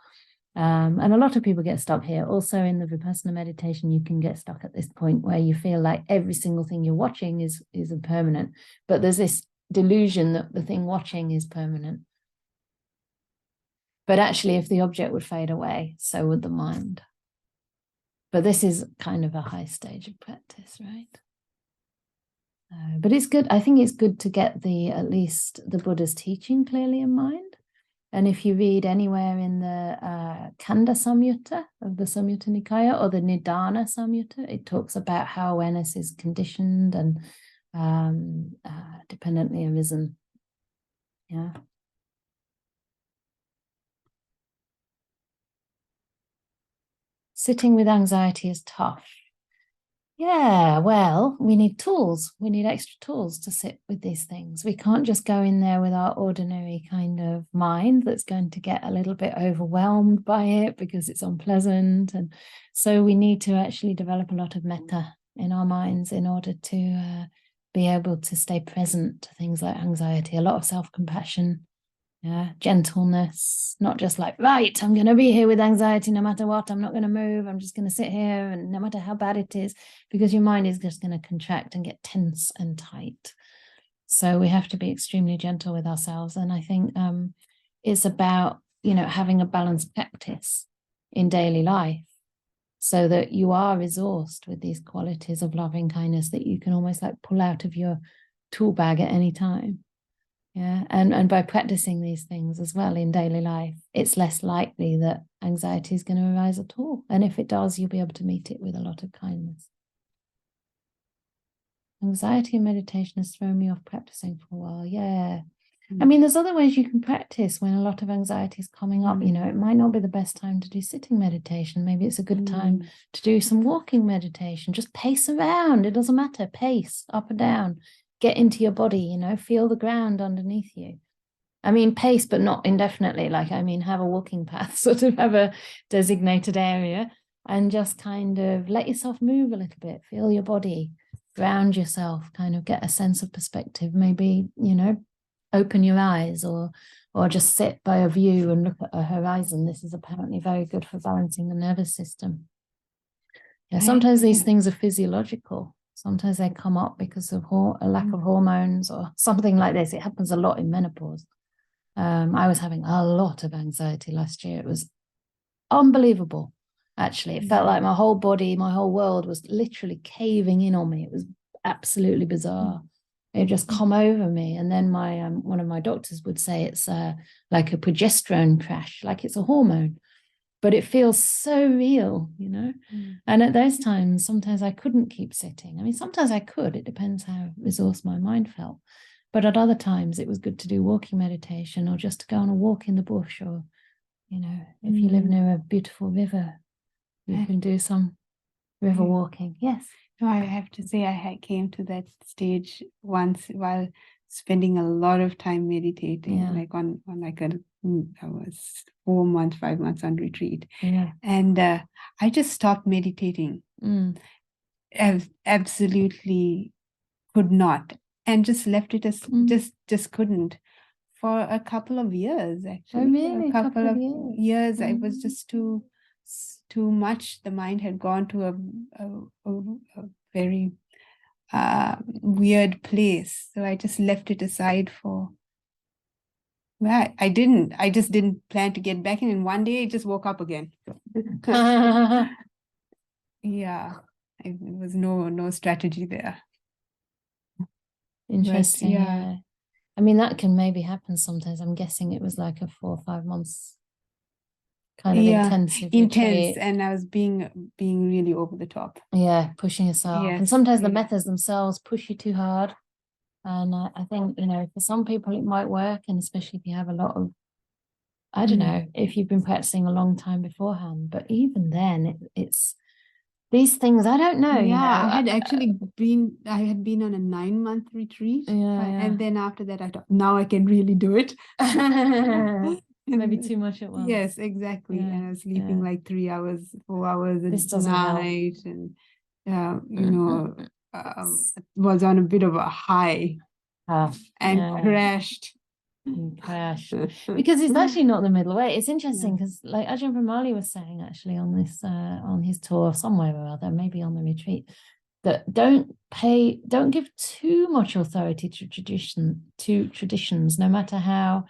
And a lot of people get stuck here. Also in the Vipassana meditation, you can get stuck at this point where you feel like every single thing you're watching is impermanent, but there's this delusion that the thing watching is permanent. But actually, if the object would fade away, so would the mind. But this is kind of a high stage of practice, right? But it's good. I think it's good to get at least the Buddha's teaching clearly in mind. And if you read anywhere in the Kanda Samyutta of the Samyutta Nikaya or the Nidana Samyutta, it talks about how awareness is conditioned and dependently arisen. Yeah. Sitting with anxiety is tough. Yeah, well, we need tools. We need extra tools to sit with these things. We can't just go in there with our ordinary kind of mind that's going to get a little bit overwhelmed by it because it's unpleasant. And so we need to actually develop a lot of metta in our minds in order to be able to stay present to things like anxiety, a lot of self-compassion. Yeah, gentleness, not just like, right, I'm going to be here with anxiety no matter what, I'm not going to move, I'm just going to sit here and no matter how bad it is, because your mind is just going to contract and get tense and tight. So we have to be extremely gentle with ourselves. And I think it's about, having a balanced practice in daily life so that you are resourced with these qualities of loving kindness that you can almost like pull out of your tool bag at any time. Yeah, and by practicing these things as well in daily life, it's less likely that anxiety is going to arise at all. And if it does, you'll be able to meet it with a lot of kindness. Anxiety and meditation has thrown me off practicing for a while. Yeah. I mean, there's other ways you can practice when a lot of anxiety is coming up. It might not be the best time to do sitting meditation. Maybe it's a good time to do some walking meditation. Just pace around. It doesn't matter. Pace up and down. Get into your body, feel the ground underneath you. I mean, pace, but not indefinitely. Have a walking path, sort of have a designated area and just kind of let yourself move a little bit. Feel your body, ground yourself, kind of get a sense of perspective. Maybe, open your eyes or just sit by a view and look at a horizon. This is apparently very good for balancing the nervous system. Yeah, sometimes these things are physiological. Sometimes they come up because of a lack of hormones or something like this. It happens a lot in menopause. I was having a lot of anxiety last year. It was unbelievable, actually. It felt like my whole body, my whole world was literally caving in on me. It was absolutely bizarre. It just come over me. And then one of my doctors would say it's like a progesterone crash, like it's a hormone. But it feels so real, And at those times, sometimes I couldn't keep sitting. I mean, sometimes I could. It depends how resourced my mind felt. But at other times, it was good to do walking meditation or just to go on a walk in the bush or, if you live near a beautiful river, you can do some river walking. Yes. No, I have to say I came to that stage once while spending a lot of time meditating, like on like I was 4 months, 5 months on retreat. Yeah. And I just stopped meditating. Absolutely could not. And just left it as just couldn't for a couple of years, actually. Oh, really? A couple of years. I was just too much. The mind had gone to a very weird place. So I just left it aside for. Well, I just didn't plan to get back in. And one day I just woke up again. Yeah, it was no strategy there. Interesting. But, yeah. I mean, that can maybe happen sometimes. I'm guessing it was like a 4 or 5 months kind of intensive intense, retreat. and I was being really over the top. Yeah, pushing yourself. Yes, And sometimes the yeah. methods themselves push you too hard. And I think, you know, for some people it might work, and especially if you have a lot of, I don't know, if you've been practicing a long time beforehand, but even then it's these things, I don't know. Yeah, you know, I had actually been on a 9-month retreat. Yeah, And then after that I thought, now I can really do it. maybe too much at once. Yes, exactly. Yeah, And I was sleeping like 3 hours, 4 hours This a doesn't help. night, and you know, was on a bit of a high and crashed. Crash. Because it's actually not the middle way. It's interesting because like Ajahn Brahmali was saying actually on this on his tour somewhere or other, maybe on the retreat, that don't give too much authority to traditions, no matter how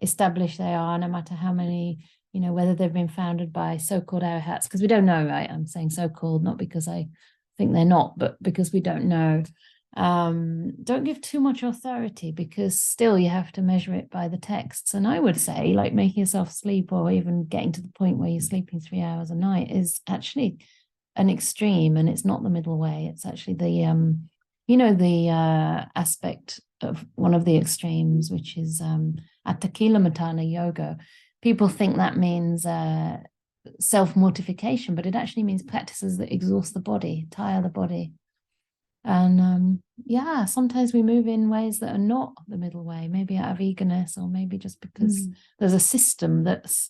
established they are, no matter how many, you know, whether they've been founded by so-called arahats, because we don't know, right? I'm saying so-called not because I think they're not, but because we don't know. Don't give too much authority, because still you have to measure it by the texts. And I would say like making yourself sleep, or even getting to the point where you're sleeping 3 hours a night, is actually an extreme, and it's not the middle way. It's actually the you know, the aspect of one of the extremes, which is Attakilamatana yoga. People think that means self-mortification, but it actually means practices that exhaust the body, tire the body. And yeah, sometimes we move in ways that are not the middle way, maybe out of eagerness, or maybe just because there's a system that's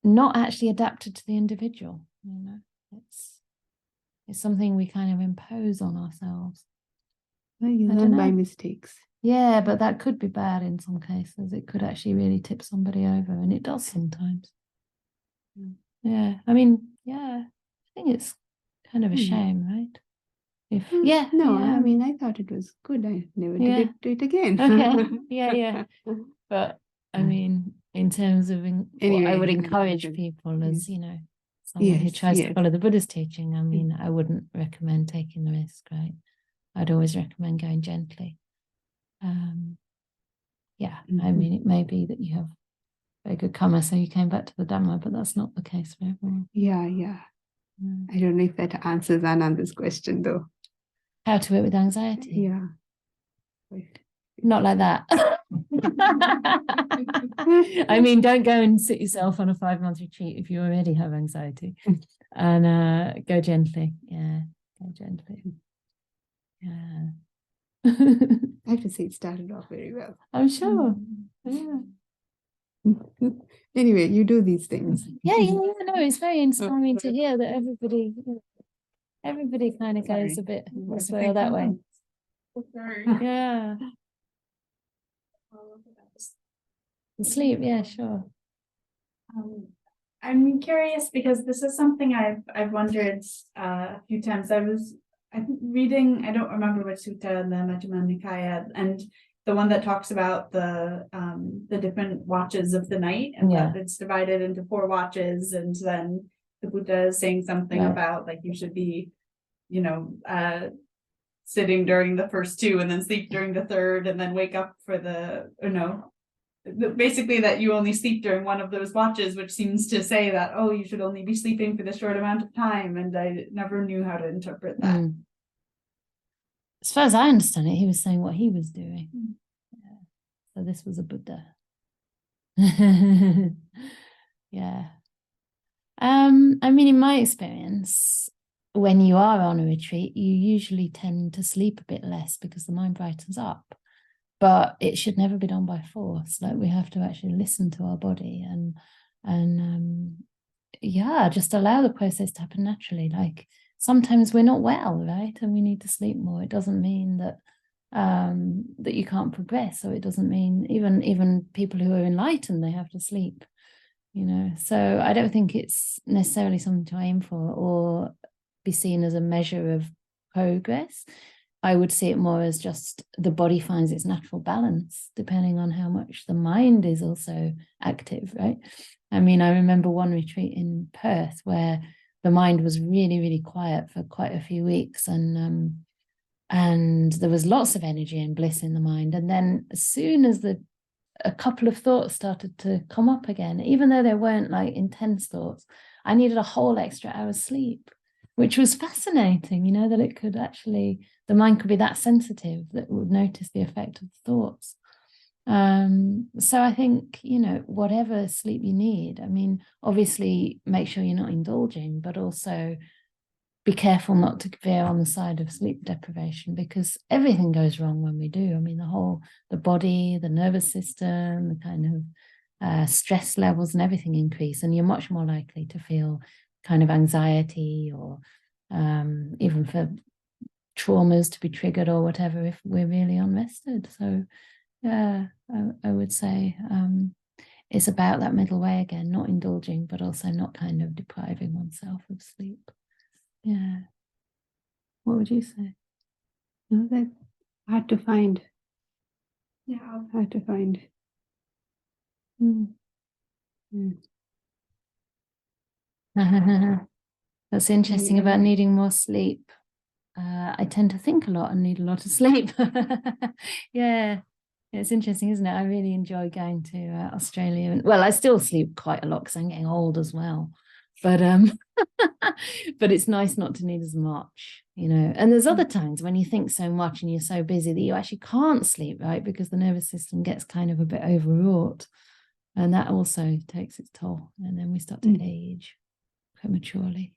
not actually adapted to the individual. You know, it's something we kind of impose on ourselves. Well, you learn by mistakes. Yeah, but that could be bad in some cases. It could actually really tip somebody over, and it does sometimes. Yeah, I mean, yeah, I think it's kind of a shame, right? I mean, I thought it was good. I never did it again. Okay. But I mean, in terms of what I would encourage people as, you know, someone who tries to follow the Buddha's teaching, I mean, I wouldn't recommend taking the risk, right? I'd always recommend going gently. I mean, it may be that you have very good karma, so you came back to the Dhamma, but that's not the case for everyone. I don't know if that answers Ananda's question, though. How to work with anxiety? Yeah. Not like that. I mean, don't go and sit yourself on a 5-month retreat if you already have anxiety. And go gently. Yeah, go gently. Yeah. I have to say it started off very well. I'm sure. Yeah. Anyway, you do these things. Yeah, no, it's very inspiring to hear that everybody kind of goes a bit this way or that way. Yeah. Sleep, yeah, sure. I'm curious because this is something I've wondered a few times. I'm reading, I don't remember which sutta in the Majjhima Nikaya, and the one that talks about the different watches of the night, and that it's divided into 4 watches, and then the Buddha is saying something about like you should be, you know, sitting during the first 2 and then sleep during the 3rd and then wake up for basically that you only sleep during one of those watches, which seems to say that, oh, you should only be sleeping for this short amount of time. And I never knew how to interpret that. As far as I understand it, he was saying what he was doing. Yeah. So this was a Buddha. Yeah. I mean, in my experience, when you are on a retreat, you usually tend to sleep a bit less because the mind brightens up. But it should never be done by force. Like, we have to actually listen to our body and just allow the process to happen naturally. Like, sometimes we're not well, right? And we need to sleep more. It doesn't mean that that you can't progress, or it doesn't mean even people who are enlightened, they have to sleep, you know. So I don't think it's necessarily something to aim for or be seen as a measure of progress. I would see it more as just the body finds its natural balance depending on how much the mind is also active, right? I mean, I remember one retreat in Perth where the mind was really, really quiet for quite a few weeks, and there was lots of energy and bliss in the mind. And then as soon as the a couple of thoughts started to come up again, even though they weren't like intense thoughts. I needed a whole extra hour's sleep, which was fascinating, you know, that it could actually, the mind could be that sensitive that it would notice the effect of thoughts. So I think, you know, whatever sleep you need, I mean, obviously make sure you're not indulging, but also be careful not to veer on the side of sleep deprivation, because everything goes wrong when we do. I mean, the body, the nervous system, the kind of stress levels and everything increase, and you're much more likely to feel kind of anxiety or even for traumas to be triggered or whatever if we're really unrested. So yeah, I would say it's about that middle way again, not indulging, but also not kind of depriving oneself of sleep. Yeah. What would you say? No, that's hard to find. Yeah. Hard to find. That's interesting about needing more sleep. I tend to think a lot and need a lot of sleep. Yeah, it's interesting, isn't it? I really enjoy going to Australia. Well, I still sleep quite a lot because I'm getting old as well. But but it's nice not to need as much, you know. And there's other times when you think so much and you're so busy that you actually can't sleep, right? Because the nervous system gets kind of a bit overwrought. And that also takes its toll. And then we start to age prematurely.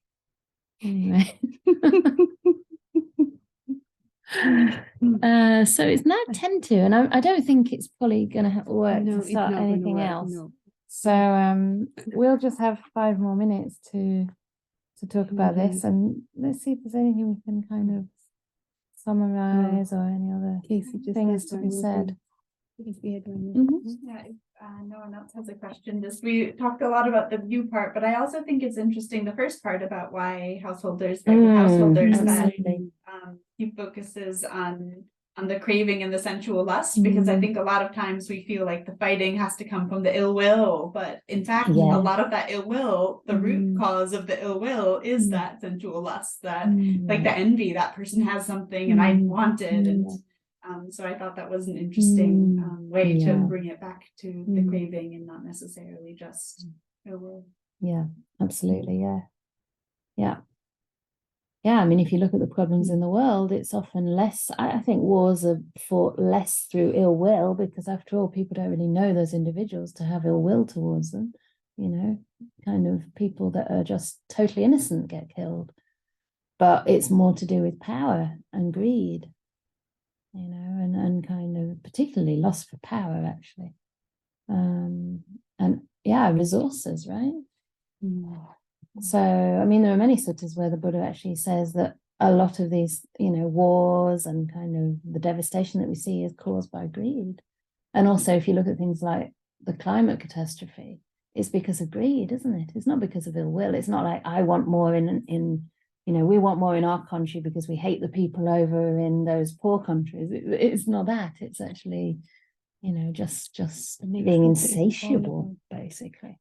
Anyway. So it's now 10 to, and I don't think it's probably going to work to start anything else. No. So we'll just have 5 more minutes to talk about this, and let's see if there's anything we can kind of summarize or any other things to be said. Yeah, if no one else has a question, we talked a lot about the view part, but I also think it's interesting the first part about why householders that he focuses on the craving and the sensual lust, because I think a lot of times we feel like the fighting has to come from the ill will, but in fact a lot of that ill will, the root cause of the ill will is that sensual lust, that like the envy, that person has something and I want it, and so I thought that was an interesting way to bring it back to the craving and not necessarily just ill will. Yeah, absolutely. Yeah. I mean, if you look at the problems in the world, it's often less, I think wars are fought less through ill will, because after all, people don't really know those individuals to have ill will towards them. You know, kind of people that are just totally innocent get killed. But it's more to do with power and greed, you know, and kind of particularly lust for power, actually. And resources, right? So, I mean, there are many suttas where the Buddha actually says that a lot of these, you know, wars and kind of the devastation that we see is caused by greed. And also, if you look at things like the climate catastrophe, it's because of greed, isn't it? It's not because of ill will. It's not like I want more in you know, we want more in our country because we hate the people over in those poor countries. It's not that. It's actually, you know, just being insatiable, basically.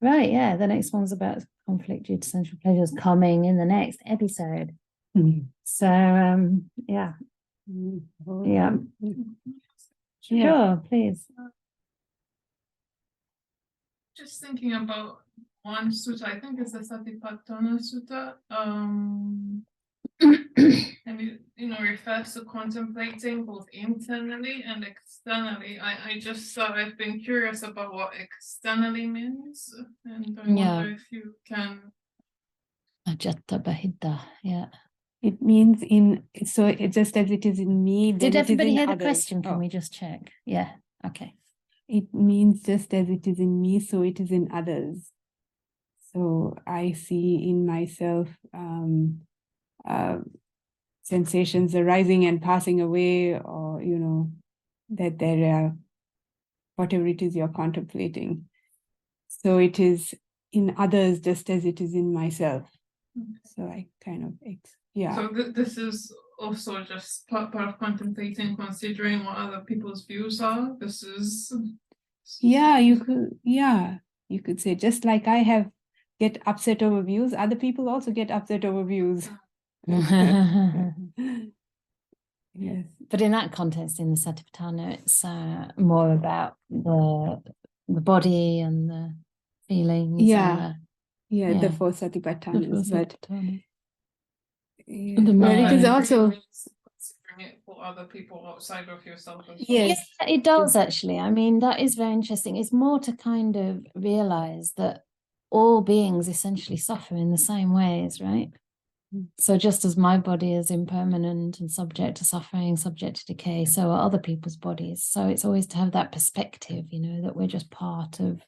Right, yeah. The next one's about conflict due to sensual pleasures, coming in the next episode. So, yeah. Sure, please. Just thinking about one sutta, I think it's the Satipatthana Sutta, and it, you know, refers to contemplating both internally and externally. I've been curious about what externally means, and I wonder if you can. Ajatta Bahita, yeah. It means just as it is in me. Did everybody hear the question? Can we just check? Yeah, okay. It means just as it is in me, so it is in others. So I see in myself sensations arising and passing away, or, you know, that there are whatever it is you're contemplating. So it is in others just as it is in myself. So I kind of, So this is also just part of contemplating, considering what other people's views are. This is. You could say, just like I get upset over views, other people also get upset over views. Yes. But in that context, in the Satipatthana, it's more about the body and the feelings. Yeah. And The four Satipatthanas. But the but it is mind. also considering it for other people outside of yourself as well. yes. Yeah, it does actually. I mean, that is very interesting. It's more to kind of realize that all beings essentially suffer in the same ways, right? So just as my body is impermanent and subject to suffering, subject to decay, so are other people's bodies. So it's always to have that perspective, you know, that we're just part of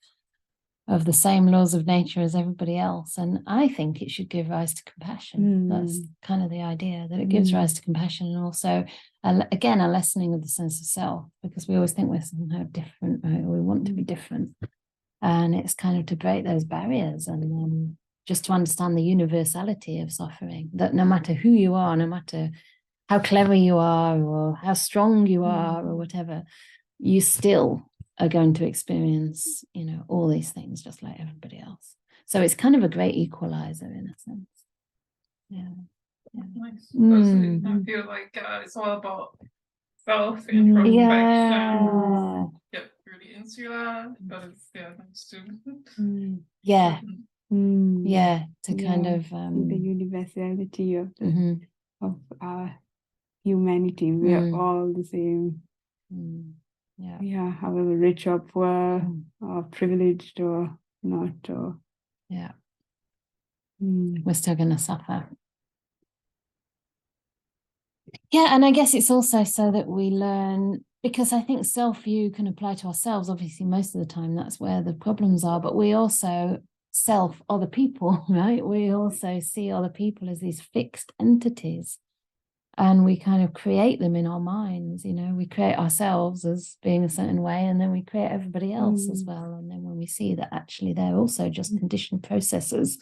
the same laws of nature as everybody else. And I think it should give rise to compassion. That's kind of the idea, that it gives rise to compassion, and also, again, a lessening of the sense of self, because we always think we're somehow different, right? We want to be different. And it's kind of to break those barriers and just to understand the universality of suffering, that no matter who you are, no matter how clever you are or how strong you are or whatever, you still are going to experience, you know, all these things just like everybody else. So it's kind of a great equalizer in a sense. Yeah. Nice. I feel like it's all about self-introspection. Yeah. Get really insular, but it's nice to to kind of see the universality of of our humanity. We are all the same. Yeah, however rich or poor or privileged or not, or we're still going to suffer. Yeah, and I guess it's also so that we learn, because I think self-view can apply to ourselves. Obviously, most of the time that's where the problems are, but we also self other people, right? We also see other people as these fixed entities, and we kind of create them in our minds. You know, we create ourselves as being a certain way, and then we create everybody else as well. And then when we see that actually they're also just conditioned processes,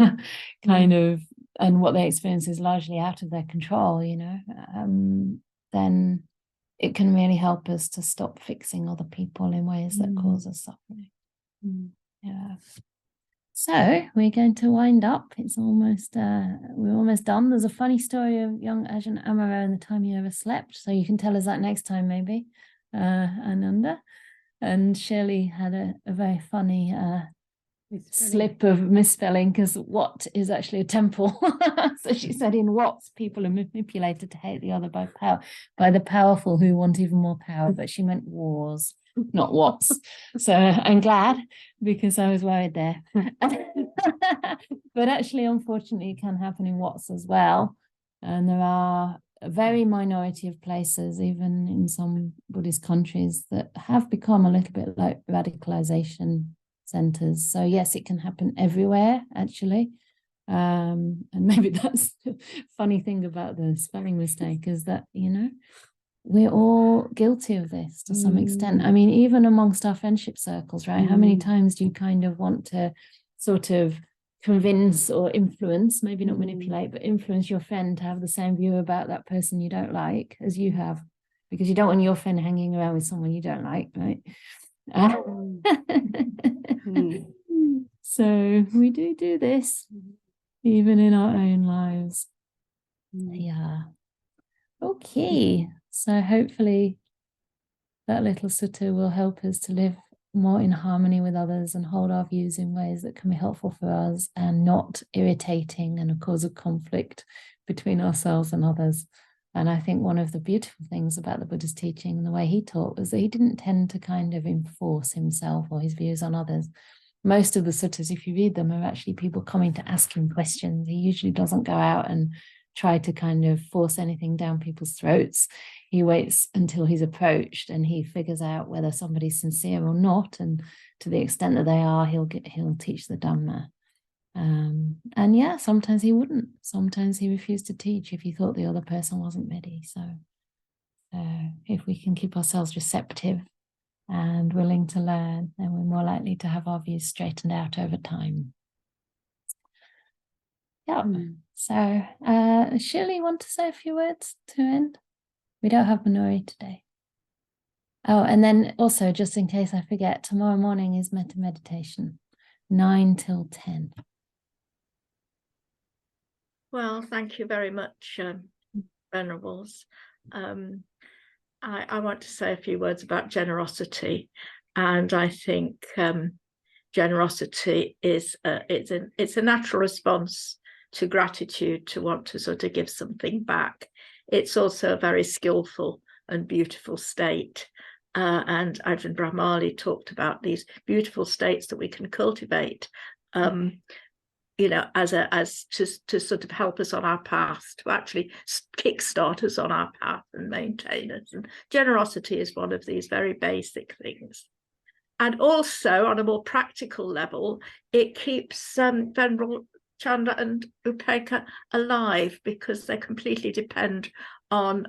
kind of, and what they experience is largely out of their control, you know, then it can really help us to stop fixing other people in ways that cause us suffering. Yeah. So we're going to wind up. It's almost, we're almost done. There's a funny story of young Ajahn Amaro and the time he overslept. So you can tell us that next time, maybe, Ananda. And Shirley had a very funny slip of misspelling, because what is actually a temple. So she said in Watts, people are manipulated to hate the other by the powerful who want even more power, but she meant wars, not Watts. So I'm glad, because I was worried there. But actually, unfortunately, it can happen in Watts as well. And there are a very minority of places, even in some Buddhist countries, that have become a little bit like radicalization centers. So yes, it can happen everywhere, actually. And maybe that's the funny thing about the spelling mistake, is that, you know, we're all guilty of this to some extent. I mean, even amongst our friendship circles, right? How many times do you kind of want to sort of convince or influence, maybe not manipulate, but influence your friend to have the same view about that person you don't like as you have, because you don't want your friend hanging around with someone you don't like, right? So we do this even in our own lives. Yeah. Okay. So hopefully that little sutta will help us to live more in harmony with others and hold our views in ways that can be helpful for us and not irritating and a cause of conflict between ourselves and others. And I think one of the beautiful things about the Buddha's teaching and the way he taught was that he didn't tend to kind of enforce himself or his views on others. Most of the suttas, if you read them, are actually people coming to ask him questions. He usually doesn't go out and try to kind of force anything down people's throats. He waits until he's approached and he figures out whether somebody's sincere or not. And to the extent that they are, he'll teach the Dhamma. And yeah, sometimes he wouldn't. Sometimes he refused to teach if he thought the other person wasn't ready. So if we can keep ourselves receptive and willing to learn, then we're more likely to have our views straightened out over time. Yeah. So Shirley, want to say a few words to end? We don't have Minori today. Oh, and then also, just in case I forget, tomorrow morning is metta meditation, 9 till 10. Well, thank you very much, Venerables. I want to say a few words about generosity, and I think generosity is it's a natural response to gratitude, to want to sort of give something back. It's also a very skillful and beautiful state. And Ajahn Brahmali talked about these beautiful states that we can cultivate, you know, as to sort of help us on our path, to actually kickstart us on our path and maintain us. And generosity is one of these very basic things. And also, on a more practical level, it keeps Venerable Canda and Upekkha alive, because they completely depend on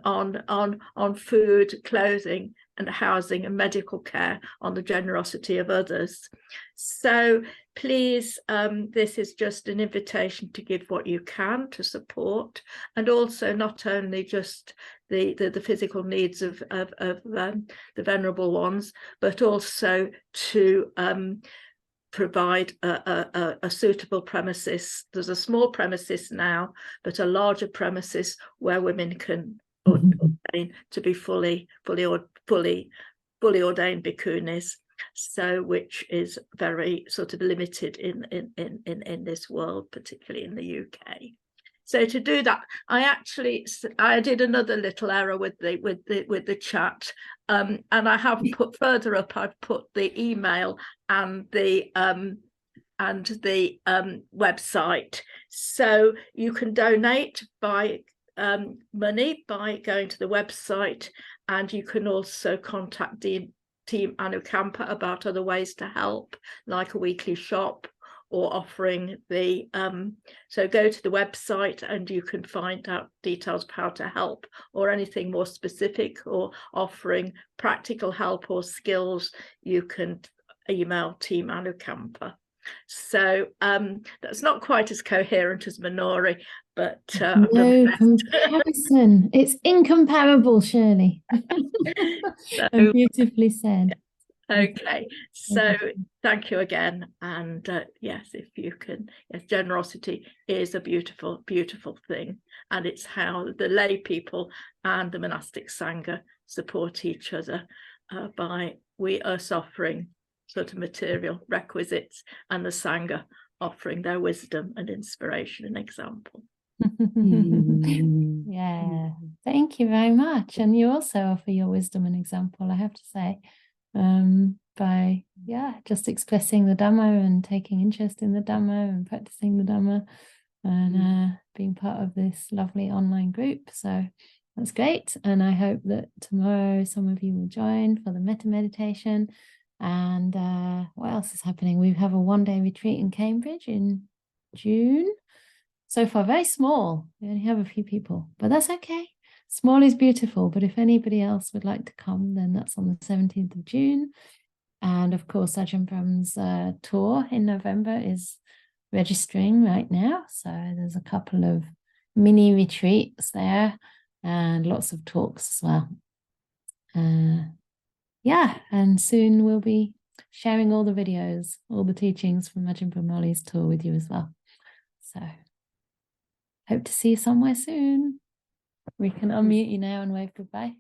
food, clothing, and housing and medical care, on the generosity of others. So please, this is just an invitation to give what you can to support, and also not only just the physical needs of the venerable ones, but also to provide a suitable premises. There's a small premises now, but a larger premises where women can ordain to be fully ordained bhikkhunis, so which is very sort of limited in this world, particularly in the UK. So to do that, I did another little error with the chat, and I have put further up. I've put the email and the website, so you can donate by money by going to the website, and you can also contact the Team Anukampa about other ways to help, like a weekly shop, or offering the so go to the website and you can find out details of how to help, or anything more specific, or offering practical help or skills, you can email Team Anukampa. So that's not quite as coherent as Minori, but no comparison. It's incomparable, Shirley. So, and beautifully said. Okay, so thank you again, and yes, if you can, yes, generosity is a beautiful thing, and it's how the lay people and the monastic sangha support each other by us offering sort of material requisites, and the sangha offering their wisdom and inspiration and example. Yeah, thank you very much. And you also offer your wisdom and example, I have to say, by just expressing the Dhamma and taking interest in the Dhamma and practicing the Dhamma, and being part of this lovely online group. So that's great, and I hope that tomorrow some of you will join for the metta meditation. And what else is happening? We have a one-day retreat in Cambridge in June. So far, very small. We only have a few people, but that's okay. Small is beautiful. But if anybody else would like to come, then that's on the 17th of June. And of course, Ajahn Brahm's tour in November is registering right now. So there's a couple of mini retreats there and lots of talks as well. And soon we'll be sharing all the videos, all the teachings from Ajahn Brahmali's tour with you as well. So hope to see you somewhere soon. We can unmute you now and wave goodbye.